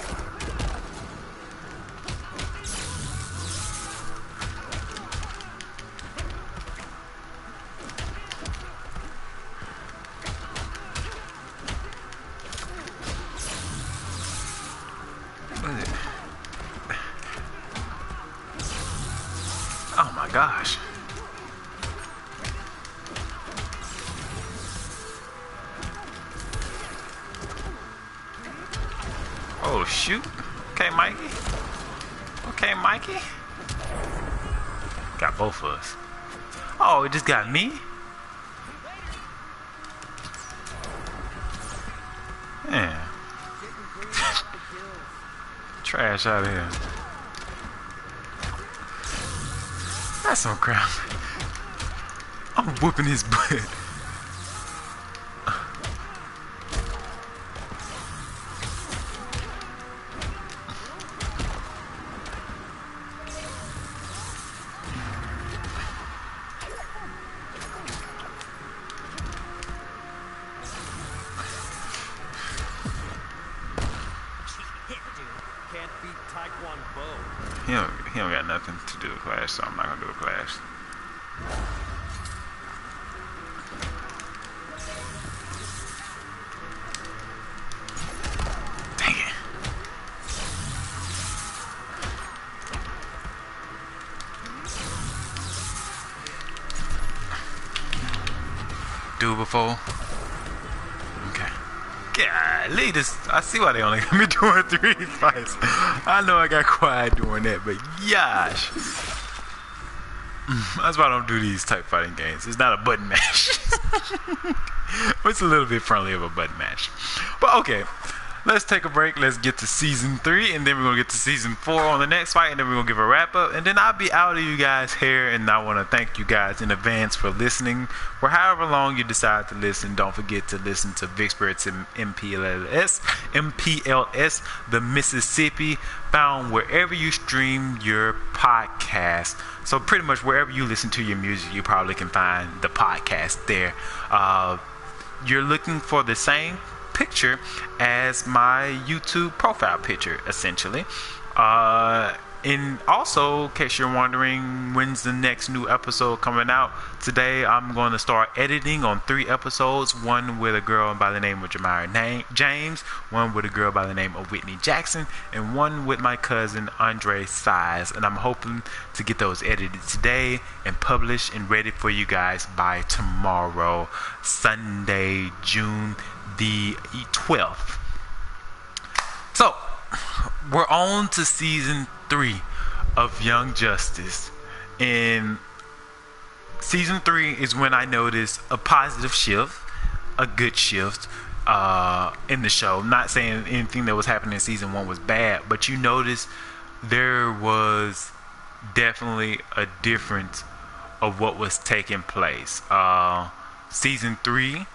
What is it? Oh my gosh. Oh shoot. Okay, Mikey. Okay, Mikey. Got both of us. Oh, it just got me? Man. Trash out of here. That's some crap. I'm whooping his butt. Can't beat Taekwondo. He don't got nothing to do with Clash, so I'm not gonna do a Clash. Dang it. Do it before. Okay. Golly, this, I see why they only got me doing 3 fights. I know I got quiet doing that, but gosh. That's why I don't do these type fighting games. It's not a button mash. It's a little bit friendly of a button mash. But okay, let's take a break. Let's get to season 3, and then we're going to get to season 4 on the next fight, and then we're going to give a wrap up, and then I'll be out of you guys here, and I want to thank you guys in advance for listening. For however long you decide to listen, don't forget to listen to Vicksburg's MPLS, the Mississippi, found wherever you stream your podcast. So pretty much wherever you listen to your music, you probably can find the podcast there. You're looking for the same picture as my YouTube profile picture, essentially. And also, in case you're wondering, when's the next new episode coming out? Today, I'm going to start editing on 3 episodes. One with a girl by the name of Jemima James, one with a girl by the name of Whitney Jackson, and one with my cousin Andre Size. And I'm hoping to get those edited today and published and ready for you guys by tomorrow, Sunday, June the 12th. So, we're on to season 3 of Young Justice, and season 3 is when I noticed a positive shift, a good shift in the show. I'm not saying anything that was happening in season 1 was bad, but you notice there was definitely a difference of what was taking place. Season 3,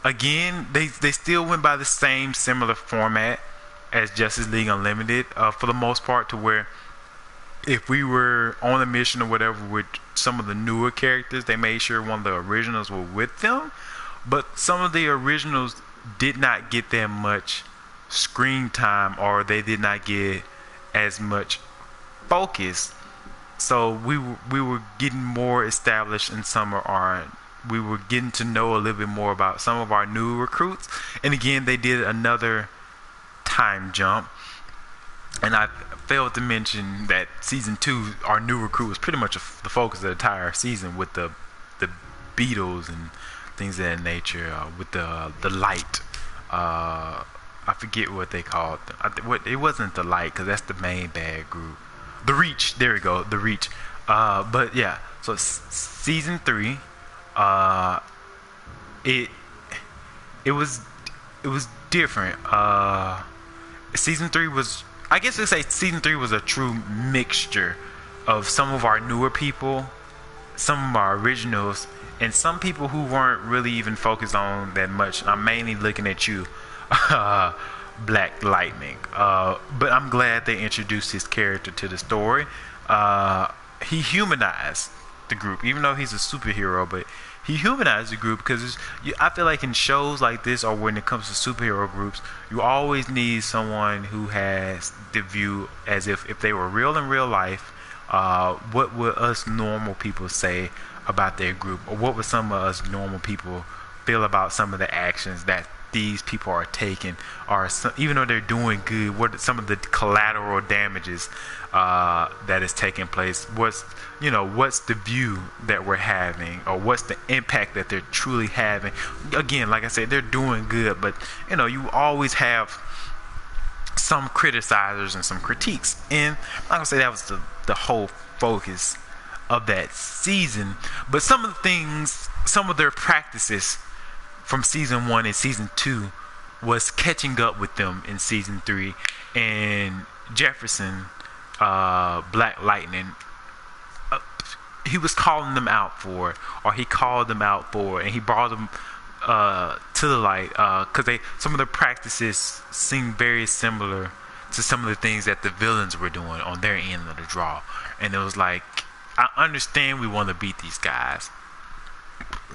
again, they still went by the same similar format as Justice League Unlimited, for the most part, to where if we were on a mission or whatever with some of the newer characters, they made sure one of the originals were with them. But some of the originals did not get that much screen time, or they did not get as much focus. So we were getting more established in some of our. We were getting to know a little bit more about some of our new recruits. And again, they did another time jump, and I failed to mention that season 2, our new recruit, was pretty much the focus of the entire season, with the Beatles and things of that nature, with the light. I forget what they called them. It wasn't the light, because that's the main bad group. The Reach, there we go, the Reach. But yeah, so season 3, it was different. Season 3 was, I guess to say season 3 was a true mixture of some of our newer people, some of our originals, and some people who weren't really even focused on that much. I'm mainly looking at you, Black Lightning. But I'm glad they introduced his character to the story. He humanized the group, even though he's a superhero, but he humanized the group, because I feel like in shows like this, or when it comes to superhero groups, you always need someone who has the view as if they were real in real life. What would us normal people say about their group, or what would some of us normal people feel about some of the actions that these people are taking, or even though they're doing good, what are some of the collateral damages that is taking place? What's the view that we're having, or what's the impact that they're truly having? Again, like I said, they're doing good, but you always have some criticizers and some critiques, and I'm not gonna say that was the whole focus of that season, but some of their practices from season 1 and season 2 was catching up with them in season 3, and Jefferson, Black Lightning, he was calling them out for it, or he called them out for it, and he brought them to the light, because some of the practices seem very similar to some of the things that the villains were doing on their end of the draw. And it was like, I understand we want to beat these guys,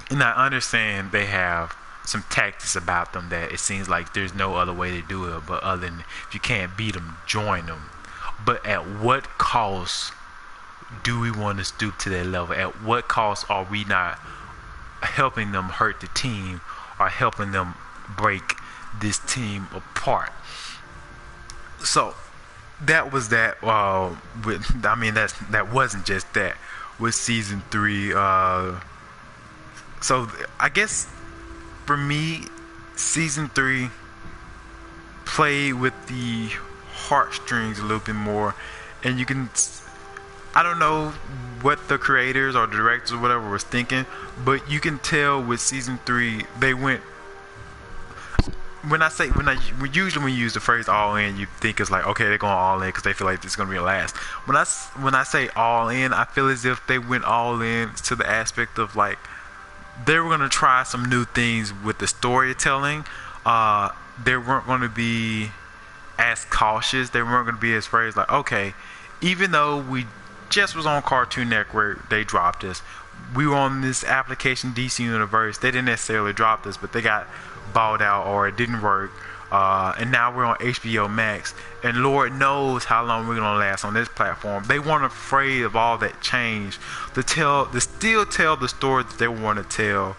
and I understand they have some tactics about them that it seems like there's no other way to do it, but other than, if you can't beat them, join them. But at what cost do we want to stoop to that level? At what cost are we not helping them hurt the team, or helping them break this team apart? So that was that. That wasn't just that with season 3. So I guess for me, season 3 played with the heartstrings a little bit more, and I don't know what the creators or directors or whatever was thinking, but you can tell with season 3 they went. Usually when you use the phrase all in, you think it's like, okay, they're going all in because they feel like this is going to be the last. When I say all in, I feel as if they went all in to the aspect of like they were going to try some new things with the storytelling. They weren't going to be as cautious. They weren't going to be as phrased like, okay, even though we just was on Cartoon Network, they dropped us. We were on this application DC Universe. They didn't necessarily drop us, but they got bought out or it didn't work. and now we're on HBO Max, and Lord knows how long we're gonna last on this platform. They weren't afraid of all that change to still tell the story that they want to tell,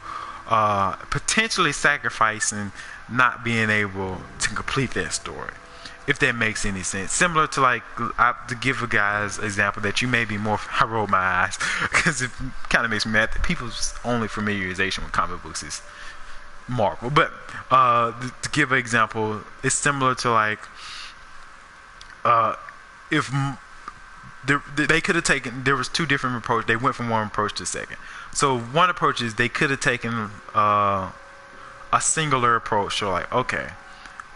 potentially sacrificing not being able to complete that story, if that makes any sense. Similar to, like, to give a guy's example that you may be more, I roll my eyes because it kind of makes me mad that people's only familiarization with comic books is Marvel. But to give an example, it's similar to, like, if they could have taken, there was two different approaches. They went from one approach to the second. So one approach is they could have taken a singular approach. So, like, okay,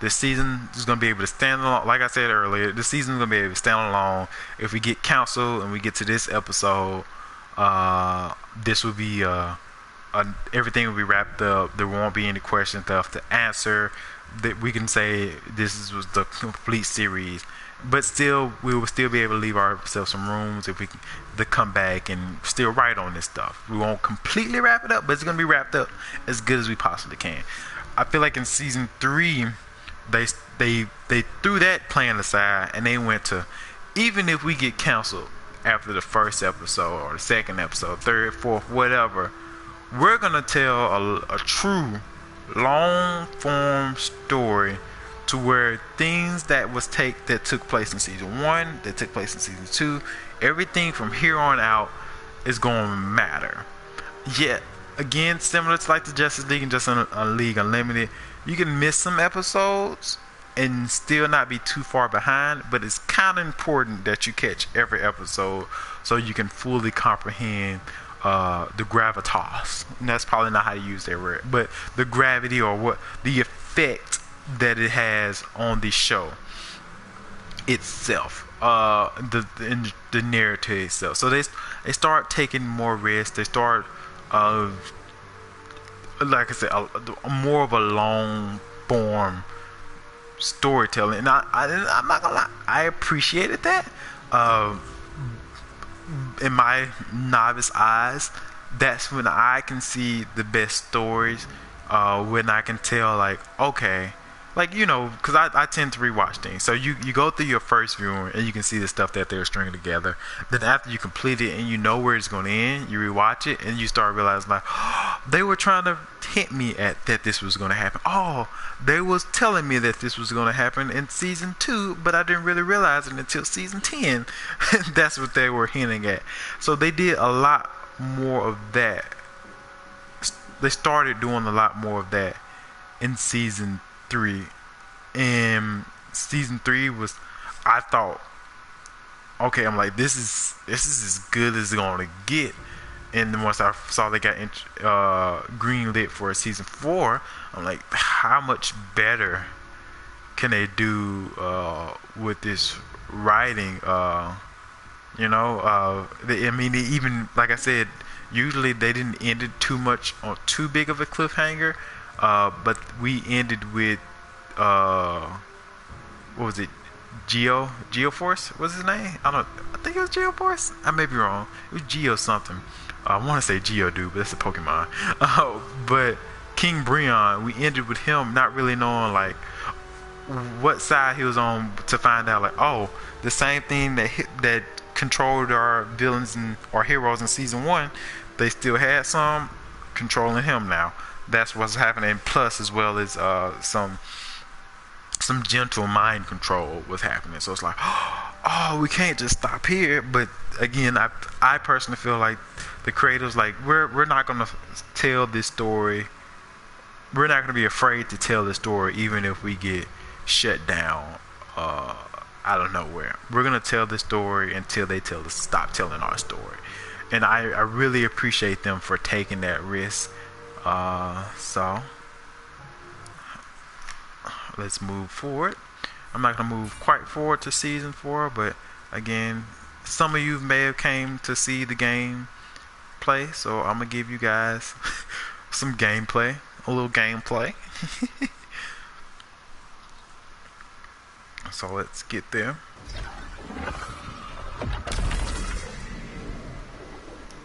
this season is going to be able to stand alone. Like I said earlier, this season is going to be able to stand alone. If we get counsel and we get to this episode, this will be everything will be wrapped up. There won't be any questions left to answer. That we can say was the complete series, but still we will still be able to leave ourselves some rooms if we can to come back and still write on this stuff. We won't completely wrap it up, but it's going to be wrapped up as good as we possibly can. I feel like in season 3 they threw that plan aside and they went to, even if we get canceled after the first episode or the second episode, third, fourth, whatever, we're gonna tell a true long form story to where things that took place in season 1, that took place in season 2, everything from here on out is going to matter. Yet again, similar to like the Justice League and Justice League Unlimited, you can miss some episodes and still not be too far behind, but it's kind of important that you catch every episode so you can fully comprehend the gravitas. And that's probably not how you use that word, but the gravity, or what the effect that it has on the show itself, the narrative itself. So they start taking more risks. They start like I said, more of a long form storytelling, and I'm not gonna lie, I appreciated that. In my novice eyes, that's when I can see the best stories, when I can tell, like, okay, like, you know, because I tend to rewatch things. So you go through your first viewing and you can see the stuff that they're stringing together. Then after you complete it and you know where it's going to end, you rewatch it and you start realizing, like, oh, they were trying to hint me at that this was going to happen. Oh, they was telling me that this was going to happen in season 2, but I didn't really realize it until season 10. That's what they were hinting at. So they did a lot more of that. They started doing a lot more of that in season 3, and season 3 was, I thought, okay, I'm like, this is as good as it's gonna get. And then once I saw they got green lit for season 4, I'm like, how much better can they do with this writing? I mean, even like I said, usually they didn't end it too much on too big of a cliffhanger. But we ended with what was it? Geoforce was his name? I think it was Geoforce. I may be wrong. It was Geo something. I want to say Geodude, but it's a Pokemon. But King Breon, we ended with him not really knowing, like, what side he was on, to find out, like, oh, the same thing that controlled our villains and our heroes in season 1, they still had some controlling him now. That's what's happening. Plus, as well as some gentle mind control was happening. So it's like, oh, we can't just stop here. But again, I personally feel like the creators, like, we're not gonna tell this story. We're not gonna be afraid to tell this story, even if we get shut down out of nowhere. We're gonna tell the story until they tell us stop telling our story. And I really appreciate them for taking that risk. So let's move forward. I'm not gonna move quite forward to season 4, but again, some of you may have came to see the game play, so I'm gonna give you guys some gameplay, a little gameplay. So let's get there.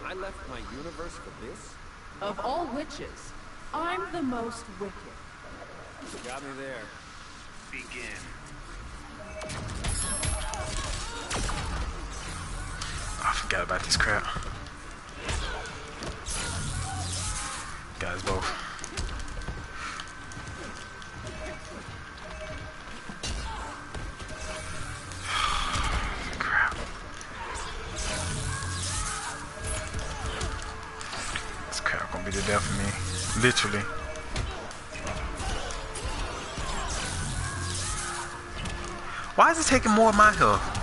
I left my universe for this? Of all witches, I'm the most wicked. You got me there. I forgot about this crap. Guys, both. Crap. This crap gonna be the death of me. Literally. Why is it taking more of my health?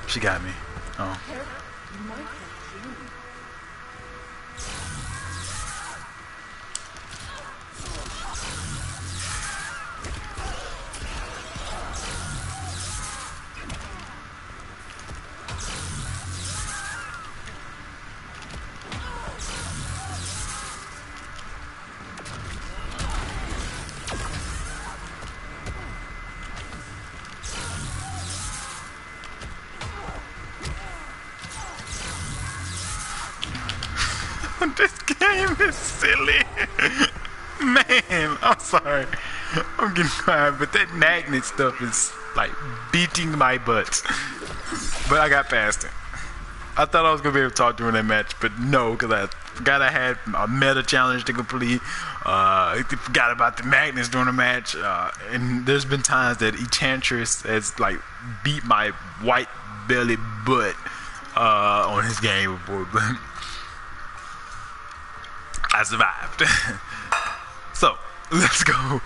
She got me. Oh. This game is silly. Man, I'm sorry. I'm getting quiet, but that magnet stuff is like beating my butt. But I got past it. I thought I was gonna be able to talk during that match, but no, because I forgot I had a meta challenge to complete. I forgot about the magnets during the match, and there's been times that Enchantress has like beat my white belly butt on his game before, but I survived. So let's go.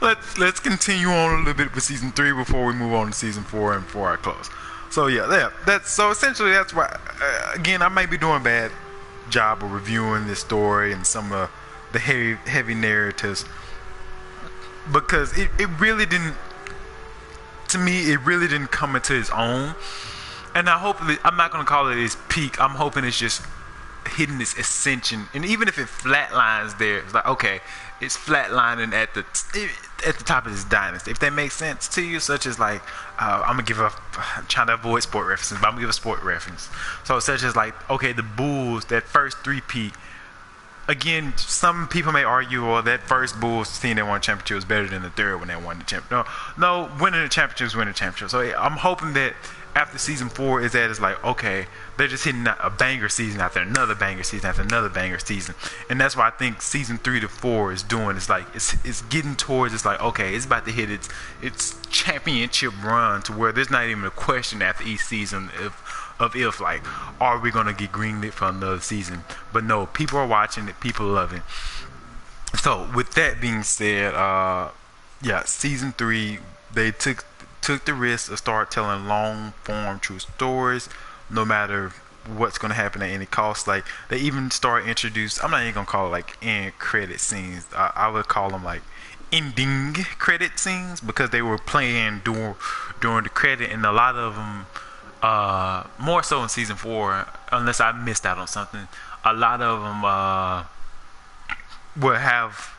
Let's continue on a little bit with season 3 before we move on to season 4 and before I close. So yeah, that's so essentially that's why. Again, I might be doing a bad job of reviewing this story and some of the heavy narratives because it really didn't. To me, it really didn't come into its own. And I'm not gonna call it its peak. I'm hoping it's just hitting its ascension, and even if it flatlines there, it's like okay, it's flatlining at the top of this dynasty. If that makes sense to you, such as like I'm trying to avoid sport references, but I'm gonna give a sport reference. So such as like okay, the Bulls, that first 3-peat. Again, some people may argue, well, that first Bulls team that won the championship was better than the third when they won the championship. No, winning the championship is winning the championship. So I'm hoping that after season 4 is that it's like okay, they're just hitting a banger season after another banger season after another banger season, and that's why I think season 3 to 4 is doing. It's like it's getting towards. It's like okay, it's about to hit its championship run to where there's not even a question after each season if like are we gonna get greenlit for another season? But no, people are watching it, people love it. So with that being said, yeah, season 3 they took the risk to start telling long form true stories, no matter what's going to happen at any cost. Like they even start introduce. I'm not even gonna call it like end credit scenes. I would call them like ending credit scenes because they were playing during the credit, and a lot of them, more so in season 4, unless I missed out on something. A lot of them will have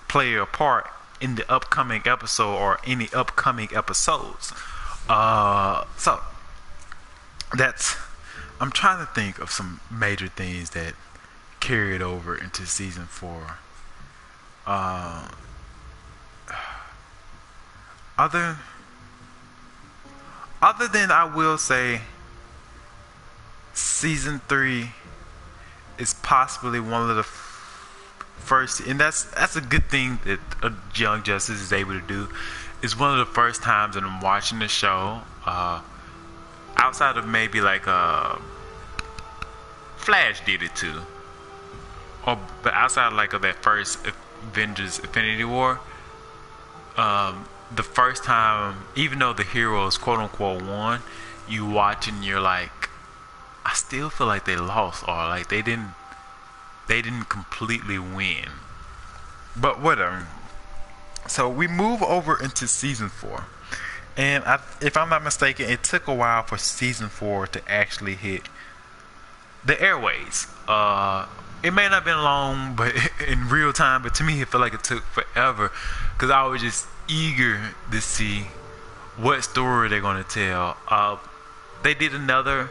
play a part in the upcoming episode or any upcoming episodes. So that's. I'm trying to think of some major things that carried over into season 4. Other than I will say, season 3 is possibly one of the first, and that's a good thing that Young Justice is able to do. It's one of the first times that I'm watching the show, outside of maybe like Flash did it too, but outside like of that first Avengers Infinity War, the first time, even though the heroes quote unquote won, you watch and you're like, I still feel like they lost, or like they didn't completely win. But whatever. So we move over into season 4, And if I'm not mistaken, it took a while for season 4 to actually hit the airways. It may not have been long, but in real time, but to me, it felt like it took forever because I was just eager to see what story they're gonna tell. They did another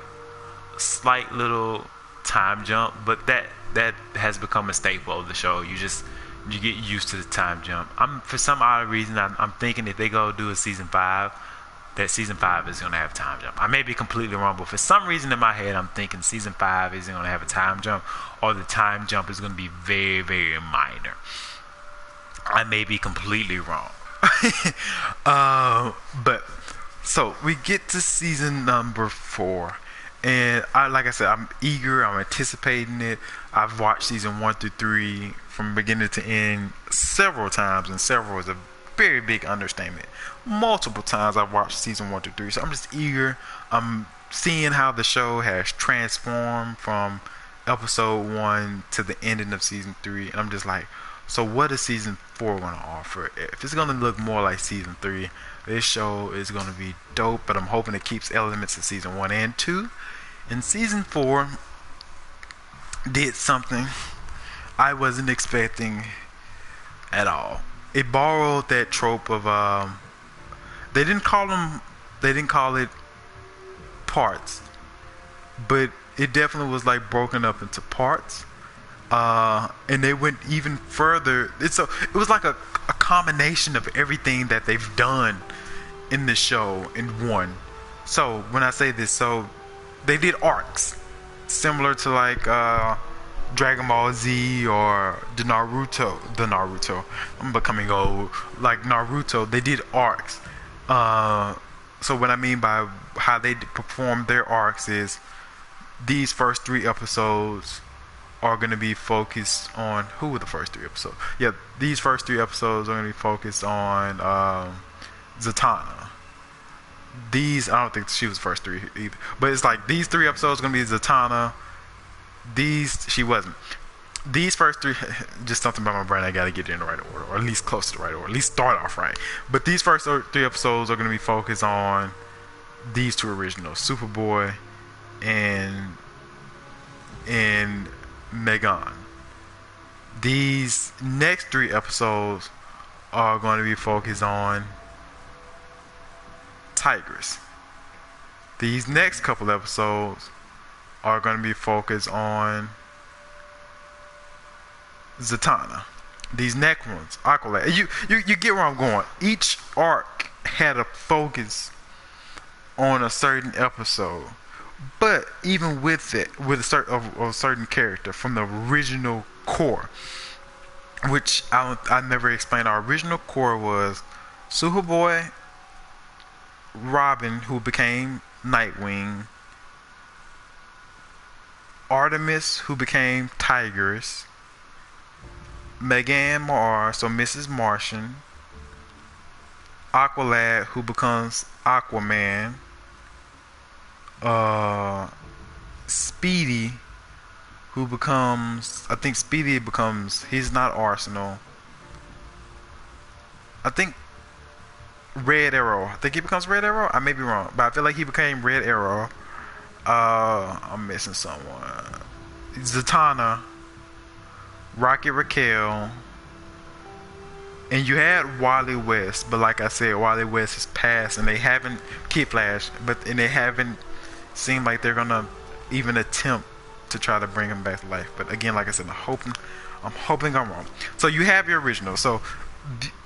slight little time jump, but that has become a staple of the show. You get used to the time jump. For some odd reason, I'm thinking if they go do a season 5, that season 5 is gonna have time jump. I may be completely wrong, but for some reason in my head, I'm thinking season 5 isn't gonna have a time jump, or the time jump is gonna be very, very minor. I may be completely wrong. But so we get to season number 4, and like I said, I'm eager. I'm anticipating it. I've watched season 1 through 3 from beginning to end several times, and several is a very big understatement. Multiple times I've watched season 1 through 3, so I'm just eager. I'm seeing how the show has transformed from episode 1 to the ending of season 3, and I'm just like, so what is season 4 going to offer? If it's going to look more like season 3, this show is going to be dope, but I'm hoping it keeps elements of season 1 and 2. And season 4 did something I wasn't expecting at all. It borrowed that trope of they didn't call it parts, but it definitely was like broken up into parts. And they went even further. It was like a combination of everything that they've done in the show in one. So when I say this, so they did arcs similar to like Dragon Ball Z or the Naruto. I'm becoming old. Like Naruto, they did arcs. So what I mean by how they performed their arcs is these first 3 episodes are going to be focused on who were the first 3 episodes? Yeah, these first 3 episodes are going to be focused on Zatanna. I don't think she was the first 3 either, but it's like these 3 episodes are going to be Zatanna. She wasn't. These first 3, just something about my brain, I got to get it in the right order, or at least close to the right order, at least start off right. But these first 3 episodes are going to be focused on these 2 originals, Superboy and Megan. These next 3 episodes are going to be focused on Tigress. These next couple episodes are going to be focused on Zatanna. These next ones, Aqualad. You get where I'm going. Each arc had a focus on a certain episode. But even with it, with a certain character from the original core, which I never explained. Our original core was Superboy, Robin, who became Nightwing, Artemis, who became Tigress, Megan Mars, so Mrs. Martian, Aqualad, who becomes Aquaman, Speedy, who becomes, I think Speedy becomes, he's not Arsenal. I think Red Arrow. I think he becomes Red Arrow. I may be wrong, but I feel like he became Red Arrow. I'm missing someone. Zatanna, Rocket Raquel, and you had Wally West, but like I said, Wally West is passed, and they haven't Kid Flash, and they haven't seemed like they're gonna even attempt to try to bring him back to life. But again, like I said, I'm hoping I'm wrong. So you have your original. So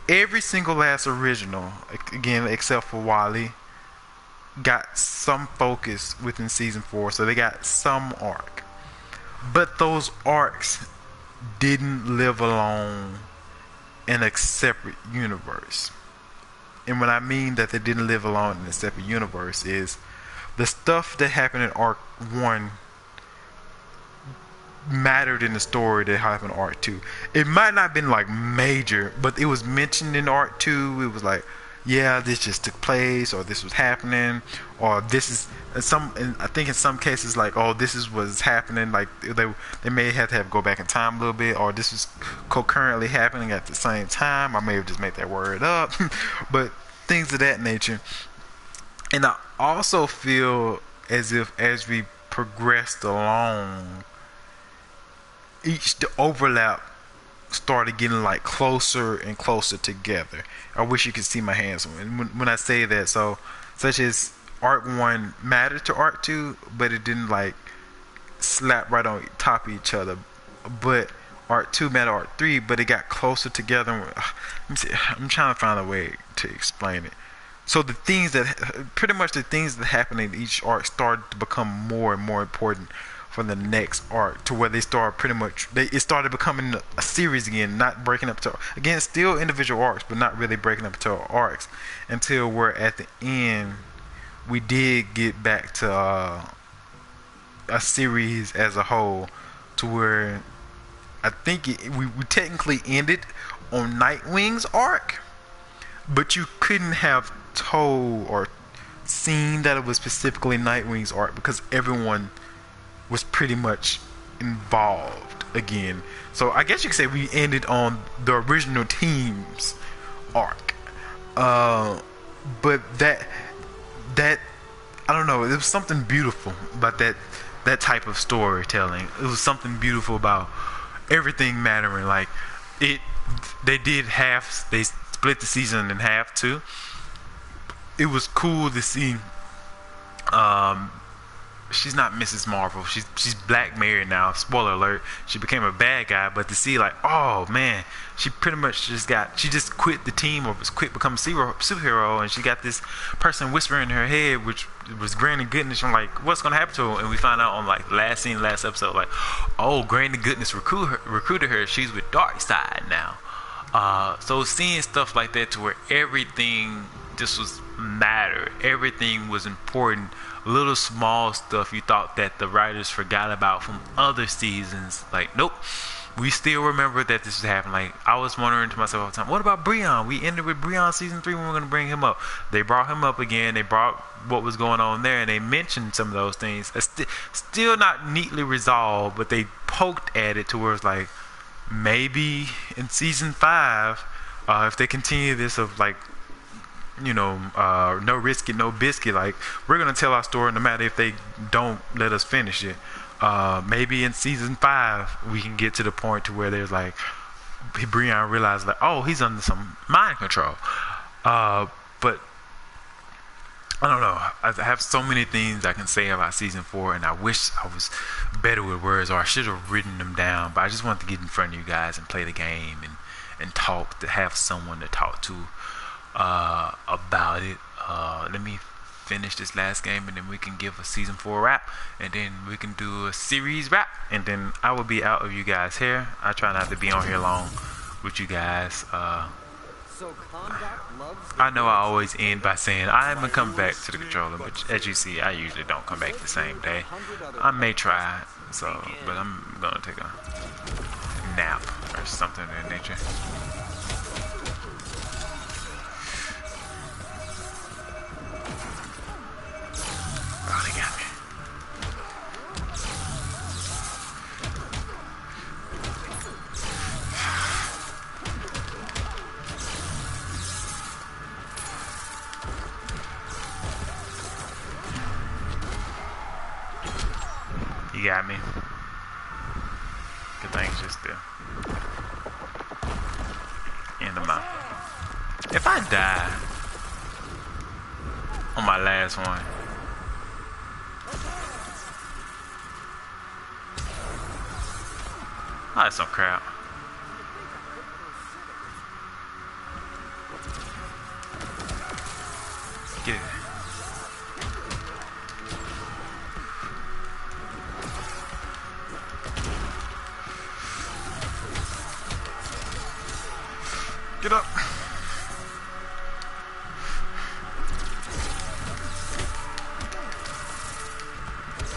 every single last original, again, except for Wally, got some focus within season 4. So they got some arc, but those arcs didn't live alone in a separate universe. And what I mean that they didn't live alone in a separate universe is the stuff that happened in arc 1 mattered in the story that happened in arc 2. It might not have been like major, but it was mentioned in arc 2. It was like, yeah, this just took place, or this was happening, or this is I think in some cases, like, oh, this is what's happening. Like they may have to go back in time a little bit, or this is concurrently happening at the same time. I may have just made that word up, but things of that nature. And I also feel as if as we progressed along, the overlap started getting like closer and closer together. I wish you could see my hands when I say that. So, such as Arc 1 mattered to Arc 2, but it didn't like slap right on top of each other. But Arc 2 mattered Arc 3, but it got closer together. I'm trying to find a way to explain it. So pretty much the things that happened in each arc started to become more and more important for the next arc, to where it started becoming a series again, not breaking up to, again, still individual arcs, but not really breaking up to arcs, until we're at the end, we did get back to a series as a whole, to where I think we technically ended on Nightwing's arc, but you couldn't have told or seen that it was specifically Nightwing's arc because everyone was pretty much involved again. So I guess you could say we ended on the original team's arc. But that I don't know, it was something beautiful about that type of storytelling. It was something beautiful about everything mattering. Like they split the season in half too. It was cool to see. She's not Mrs. Marvel. She's Black Mary now. Spoiler alert. She became a bad guy, but to see like, oh man, she pretty much she just quit the team or quit becoming superhero, and she got this person whispering in her head, which was Granny Goodness. I'm like, what's gonna happen to her? And we find out on like last episode, like, oh, Granny Goodness recruited her. She's with Darkseid now. So seeing stuff like that, to where everything just was matter, everything was important. Little small stuff you thought that the writers forgot about from other seasons, like, nope, we still remember that this was happening. Like, I was wondering to myself all the time, what about Breon? We ended with Breon season 3 when we're going to bring him up. They brought him up again. They brought what was going on there, and they mentioned some of those things. It's still not neatly resolved, but they poked at it to where it's like, maybe in season 5, if they continue this of like, no risk it, no biscuit. Like, we're gonna tell our story no matter if they don't let us finish it. Maybe in season 5 we can get to the point to where there's like, Breon realizes like, oh, he's under some mind control. But I don't know. I have so many things I can say about season 4, and I wish I was better with words, or I should have written them down. But I just want to get in front of you guys and play the game and talk, to have someone to talk to about it. Let me finish this last game, and then we can give a season 4 wrap, and then we can do a series wrap, and then I will be out of you guys' hair. I try not to be on here long with you guys. I know I always end by saying I'm gonna come back to the controller, but as you see, I usually don't come back the same day. I may try, but I'm gonna take a nap or something of that nature. Oh, they got me. You got me. Good thing it's just the end of my... If I die on my last one, oh, that's some crap. Get it. Get up.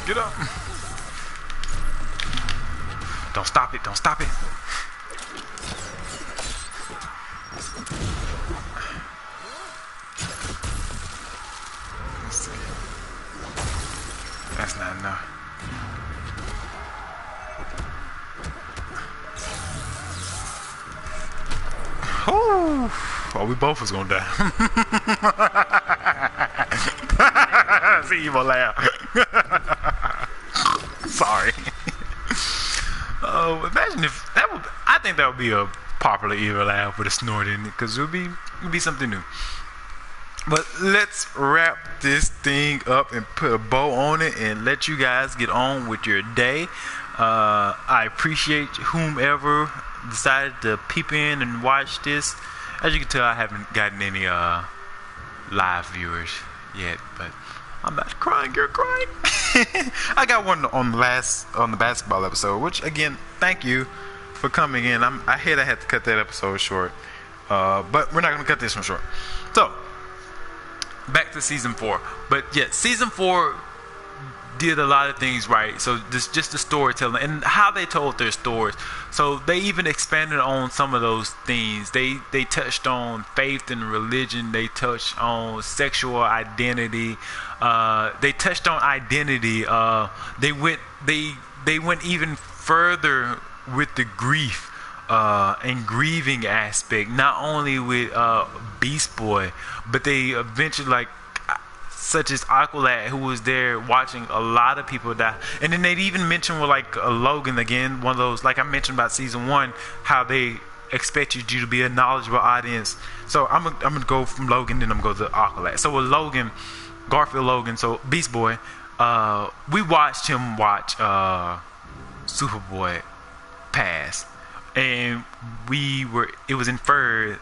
Get up. Don't stop it. Don't stop it. Let's see. That's not enough. Oh, we both was gonna die. That's an evil laugh. Sorry. Oh, imagine if that would. I think that would be a popular evil laugh with a snort in it, because it would be something new. But let's wrap this thing up and put a bow on it and let you guys get on with your day. I appreciate whomever decided to peep in and watch this. As you can tell, I haven't gotten any live viewers yet, but I'm about to cry and you're crying. I got one on the basketball episode, which again, thank you for coming in. I had to cut that episode short, but we're not gonna cut this one short. So back to season 4. But yeah, season 4 did a lot of things right. So this just the storytelling and how they told their stories. So they even expanded on some of those things. They touched on faith and religion. They touched on sexual identity. They touched on identity. They went even further with the grief and grieving aspect. Not only with Beast Boy, but they eventually such as Aqualad, who was there watching a lot of people die. And then they'd even mention with Logan again, one of those, like I mentioned about season 1, how they expected you to be a knowledgeable audience. So I'm gonna go from Logan, then I'm gonna go to Aqualad. So with Logan, Garfield Logan, so Beast Boy, we watched him watch Superboy pass, and it was inferred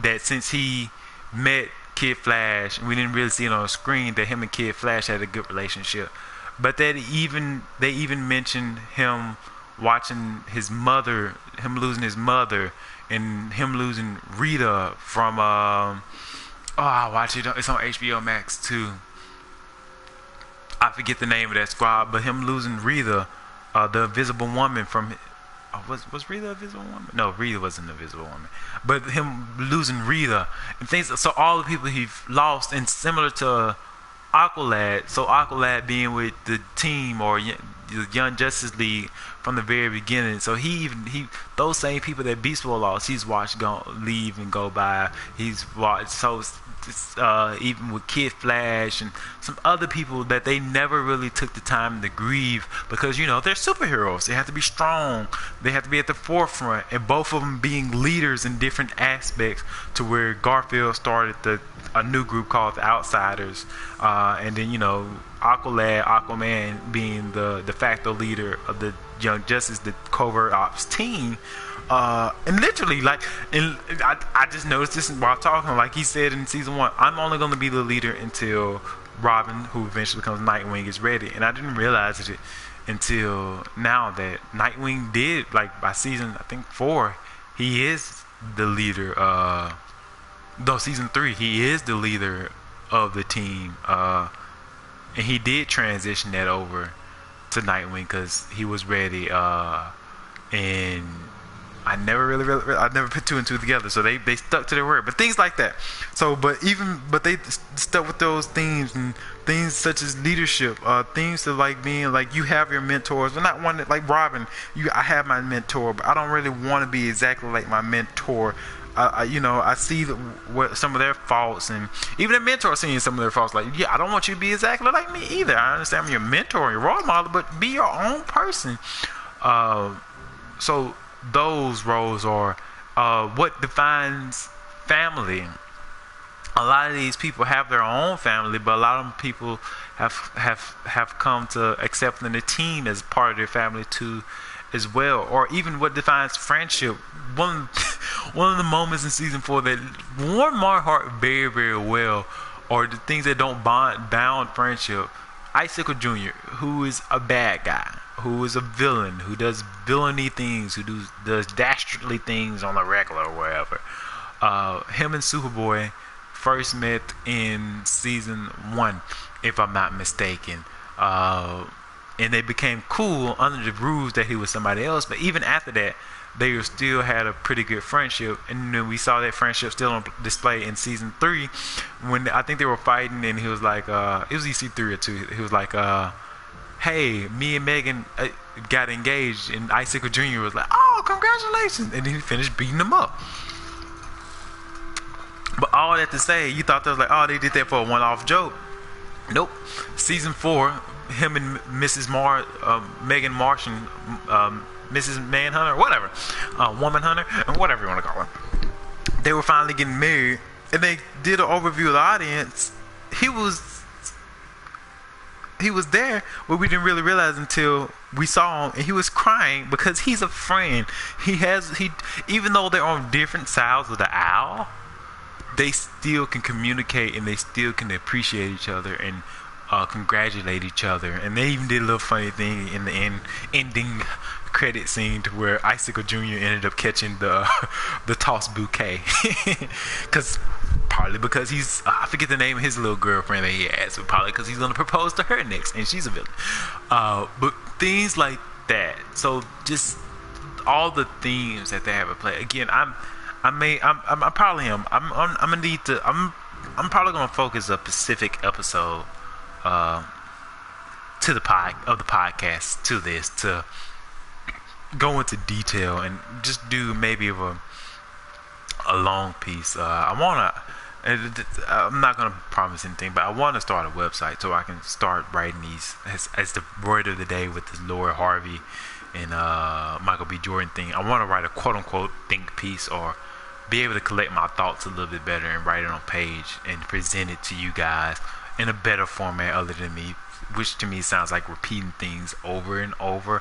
that since he met Kid Flash, we didn't really see it on the screen, that him and Kid Flash had a good relationship. But they even mentioned him watching his mother, him losing his mother, and him losing Rita from I watch it. It's on HBO Max too. I forget the name of that squad, but him losing Rita, the Invisible Woman from. Was Rita a visible woman? No, Rita wasn't a visible woman. But him losing Rita and things. So all the people he lost, and similar to Aqualad. So Aqualad being with the team or the Young Justice League from the very beginning. So he those same people that Beast Boy lost, he's watched leave and go by. He's watched even with Kid Flash and some other people that they never really took the time to grieve, because they're superheroes. They have to be strong. They have to be at the forefront, and both of them being leaders in different aspects. To where Garfield started a new group called the Outsiders, and then Aquaman being the de facto leader of the Young Justice, the covert ops team. And literally, I just noticed this while talking. Like he said in season 1, I'm only going to be the leader until Robin, who eventually becomes Nightwing, is ready. And I didn't realize it until now that Nightwing did, by season, I think 4, he is the leader. Though season 3, he is the leader of the team. And he did transition that over to Nightwing because he was ready. And I never put 2 and 2 together, so they stuck to their word. But things like that. So, but they stuck with those themes and things such as leadership, things to being you have your mentors. But not one that Robin. I have my mentor, but I don't really want to be exactly like my mentor. I see what some of their faults, and even their mentor seeing some of their faults. I don't want you to be exactly like me either. I understand I'm your mentor, your role model, but be your own person. So those roles are what defines family. A lot of these people have their own family, but a lot of people have come to accepting the team as part of their family too, as well. Or even what defines friendship. One of the moments in season 4 that warmed my heart very, very well are the things that don't bound friendship. Icicle Jr., who is a bad guy, who is a villain, who does villainy things, who does dastardly things on the regular or wherever. Him and Superboy first met in season 1, if I'm not mistaken. And they became cool under the rules that he was somebody else. But even after that, they still had a pretty good friendship. And then we saw that friendship still on display in season 3, when I think they were fighting, and he was like, it was EC3 or 2. He was like, hey, me and Megan got engaged, and Icicle Jr. was like, oh, congratulations, and then he finished beating them up. But all that to say, you thought that was they did that for a one-off joke. Nope. Season 4, him and Mrs. Megan Martian, Mrs. Manhunter, whatever, Woman Hunter, and whatever you want to call her. They were finally getting married, and they did an overview of the audience. He was there, but we didn't really realize until we saw him, and he was crying because he's a friend. He even though they're on different sides of the aisle, they still can communicate and they still can appreciate each other and congratulate each other. And they even did a little funny thing in the ending credit scene to where Icicle Jr. ended up catching the tossed bouquet. Partly because he's I forget the name of his little girlfriend that he has, but probably because he's gonna propose to her next, and she's a villain. But things like that. So just all the themes that they have at play. Again, I probably am. I'm gonna need to. I'm probably gonna focus a specific episode to the podcast to this to go into detail and just do maybe a long piece. I'm not gonna promise anything, but I want to start a website so I can start writing these as the word of the day with this Lori Harvey and Michael B. Jordan thing. I want to write a quote unquote think piece or be able to collect my thoughts a little bit better and write it on page and present it to you guys in a better format other than me, which to me sounds like repeating things over and over.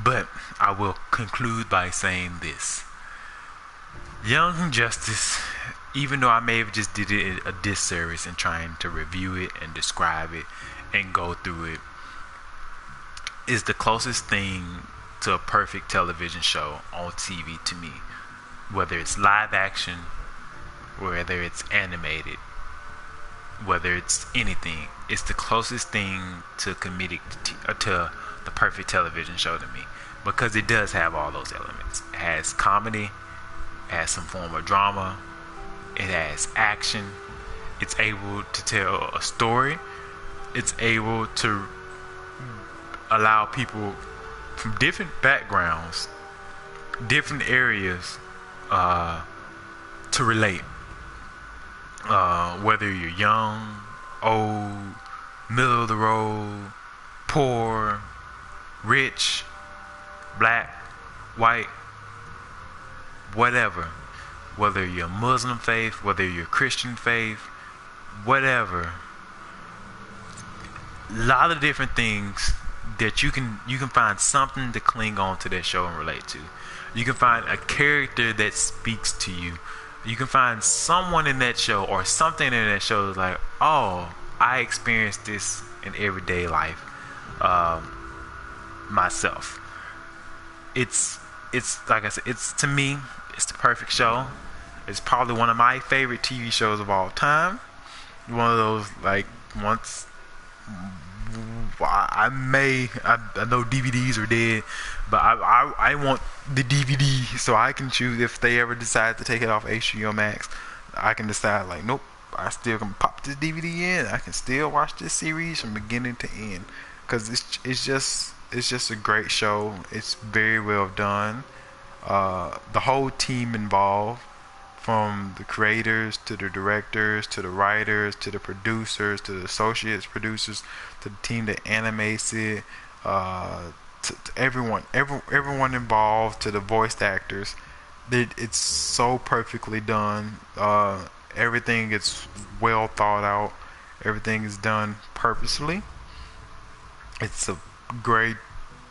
But I will conclude by saying this: Young Justice, even though I may have just did it a disservice in trying to review it and describe it and go through it, is the closest thing to a perfect television show on TV to me. Whether it's live action, whether it's animated, whether it's anything, it's the closest thing to comedic to the perfect television show to me, because it does have all those elements. It has comedy, it has some form of drama, it has action, it's able to tell a story, it's able to allow people from different backgrounds, different areas, to relate. Whether you're young, old, middle of the road, poor, rich, black, white, whatever. Whether you're Muslim faith, whether you're Christian faith, whatever. A lot of different things that you can find something to cling on to that show and relate to. You can find a character that speaks to you. You can find someone in that show or something in that show that's like, oh, I experienced this in everyday life myself. It's like I said, to me, it's the perfect show. It's probably one of my favorite TV shows of all time. One of those, like, once I know DVDs are dead, but I want the DVD so I can choose if they ever decide to take it off HBO Max. I can decide, like, nope, I still can pop this DVD in. I can still watch this series from beginning to end, because it's just a great show. It's very well done. The whole team involved, from the creators to the directors to the writers to the producers to the associates producers to the team that animates it, to everyone involved, to the voice actors. It's so perfectly done. Everything is well thought out. Everything is done purposely. It's a great,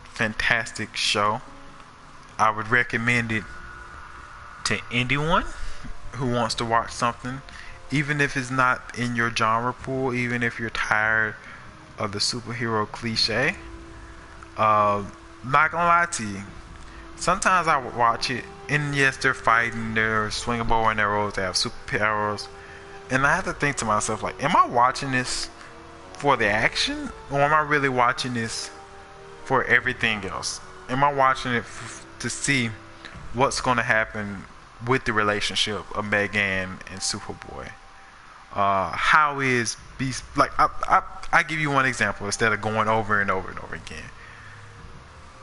fantastic show. I would recommend it to anyone who wants to watch something, even if it's not in your genre pool, even if you're tired of the superhero cliche. Not gonna lie to you, sometimes I would watch it, and yes, they're fighting, they're swinging bow and arrows, they have superpowers, and I have to think to myself, like, am I watching this for the action, or am I really watching this for everything else? Am I watching it to see what's going to happen with the relationship of Megan and Superboy? How is Beast, like, I give you one example instead of going over and over and over again.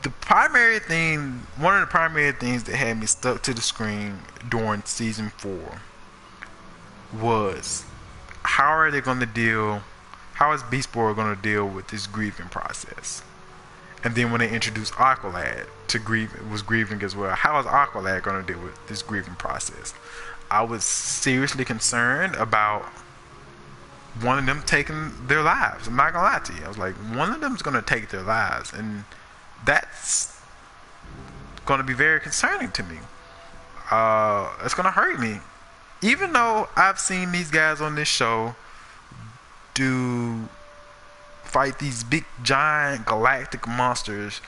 One of the primary things that had me stuck to the screen during season 4 was, how are they going to deal how is Beast Boy going to deal with this grieving process? And then when they introduced Aqualad to was grieving as well. How is Aqualad going to deal with this grieving process? I was seriously concerned about one of them taking their lives. I'm not gonna lie to you. I was like, one of them's gonna take their lives, and that's gonna be very concerning to me. It's gonna hurt me. Even though I've seen these guys on this show fight these big giant galactic monsters,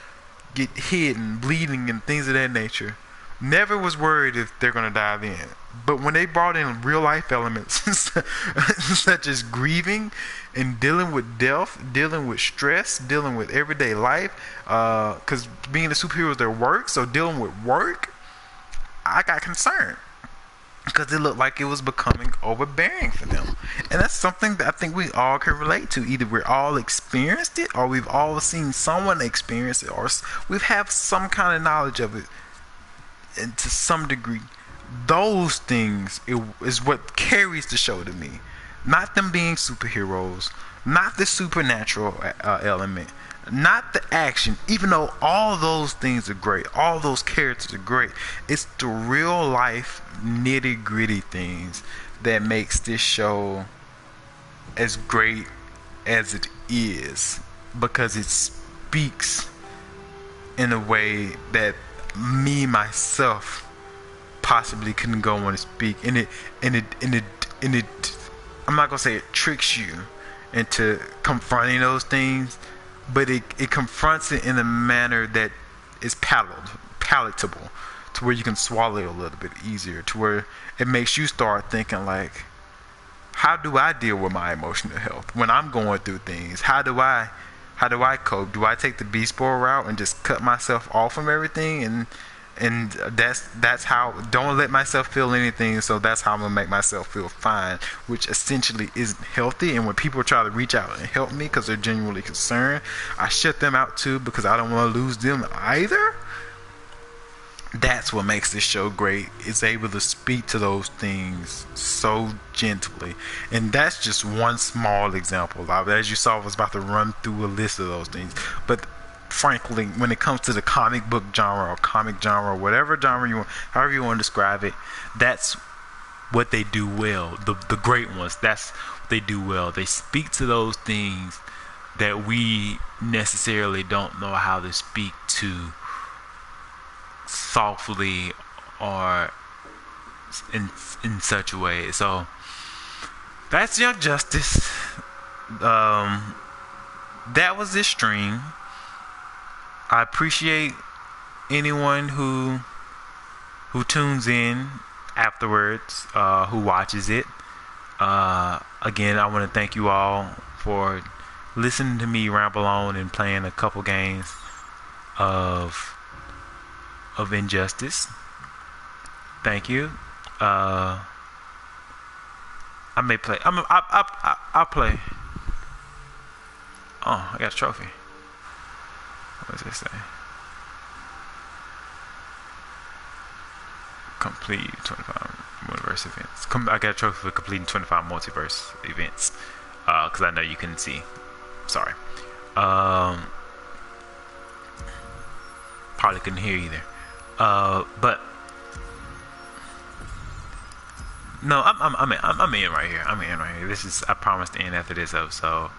get hit and bleeding and things of that nature, never was worried if they're gonna die then. But when they brought in real life elements such as grieving and dealing with death, dealing with stress, dealing with everyday life, because being a superhero is their work, so dealing with work, I got concerned because it looked like it was becoming overbearing for them. And that's something that I think we all can relate to. Either we're all experienced it, or we've all seen someone experience it, or we've have some kind of knowledge of it, and to some degree. Those things is what carries the show to me. Not them being superheroes, not the supernatural element, not the action. Even though all those things are great, all those characters are great, it's the real life nitty gritty things that makes this show as great as it is, because it speaks in a way that me myself possibly couldn't go on and speak. And it I'm not gonna say it tricks you into confronting those things, but it confronts it in a manner that is palatable, to where you can swallow it a little bit easier, to where it makes you start thinking like, how do I deal with my emotional health when I'm going through things? How do I cope? Do I take the Beast Boy route and just cut myself off from everything? And that's how, don't let myself feel anything, so that's how I'm gonna make myself feel fine, which essentially isn't healthy. And when people try to reach out and help me because they're genuinely concerned, I shut them out too, because I don't want to lose them either. That's what makes this show great. It's able to speak to those things so gently. And that's just one small example. As you saw, I was about to run through a list of those things, but frankly, when it comes to the comic book genre or comic genre, or whatever genre you want, however you want to describe it, that's what they do well. The great ones, that's what they do well. They speak to those things that we necessarily don't know how to speak to softly or in such a way. So that's Young Justice. That was this stream. I appreciate anyone who tunes in afterwards, who watches it. Again, I want to thank you all for listening to me ramble on and playing a couple games of Injustice. Thank you. I may play. I'll play. Oh, I got a trophy. What does it say? Complete 25 multiverse events. I got a trophy for completing 25 multiverse events. Because I know you couldn't see. Sorry. Probably couldn't hear either. But no, I'm in right here. I'm in right here. This is, I promise to end after this episode.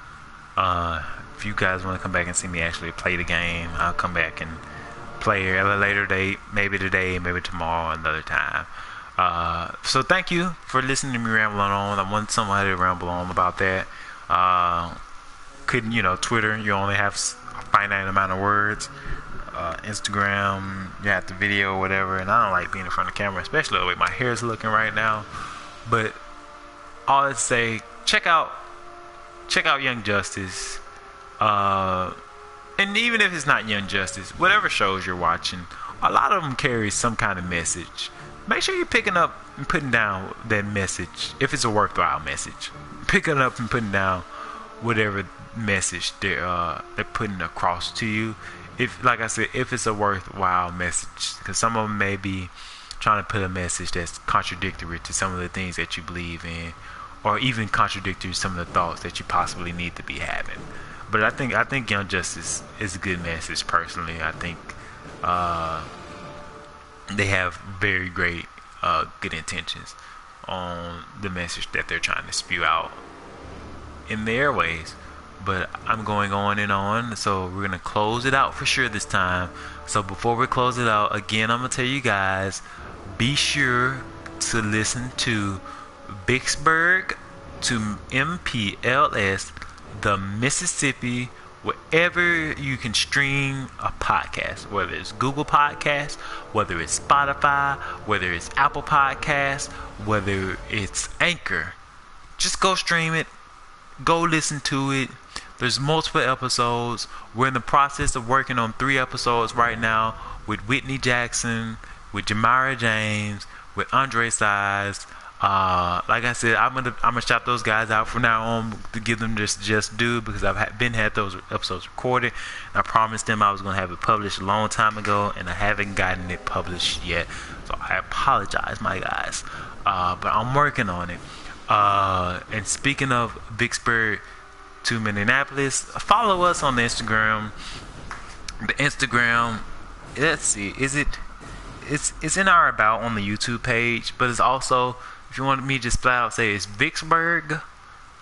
If you guys want to come back and see me actually play the game, I'll come back and play at a later date, maybe today, maybe tomorrow, another time. So thank you for listening to me rambling on. I want somebody to ramble on about that. Couldn't, Twitter, you only have a finite amount of words. Instagram, you have the video or whatever, and I don't like being in front of the camera, especially the way my hair is looking right now. But all I'd say, check out Young Justice. And even if it's not Young Justice, whatever shows you're watching, a lot of them carry some kind of message. Make sure you're picking up and putting down that message, if it's a worthwhile message. Picking up and putting down whatever message they're putting across to you. If, like I said, if it's a worthwhile message, because some of them may be trying to put a message that's contradictory to some of the things that you believe in, or even contradictory to some of the thoughts that you possibly need to be having. But I think Young Justice is a good message. Personally, I think they have very great good intentions on the message that they're trying to spew out in the airways. But I'm going on and on, so we're gonna close it out for sure this time. So before we close it out, again, I'm gonna tell you guys, be sure to listen to Vicksburg to MPLS, the Mississippi, wherever you can stream a podcast, whether it's Google Podcasts, whether it's Spotify, whether it's Apple Podcasts, whether it's Anchor. Just go stream it, go listen to it. There's multiple episodes. We're in the process of working on 3 episodes right now with Whitney Jackson, with Jamira James, with Andre Size. Like I said, I'm gonna shout those guys out from now on to give them just due, because I've had those episodes recorded. I promised them I was gonna have it published a long time ago, and I haven't gotten it published yet. So I apologize, my guys. But I'm working on it. And speaking of Vicksburg to Minneapolis, follow us on the Instagram. The Instagram, let's see, it's in our about on the YouTube page, but it's also, if you want me to just flat out say, it's Vicksburg,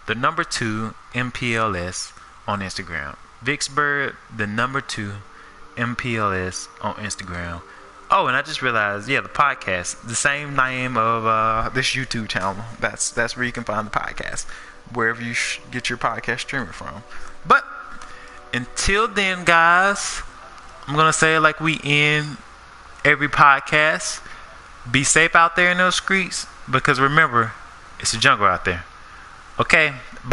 the number 2 MPLS on Instagram. Vicksburg, the number 2 MPLS on Instagram. Oh, and I just realized, the podcast, the same name of this YouTube channel. That's where you can find the podcast, wherever you get your podcast streaming from. But until then, guys, I'm gonna say it like we end every podcast: be safe out there in those streets, because remember, it's a jungle out there. Okay, bye.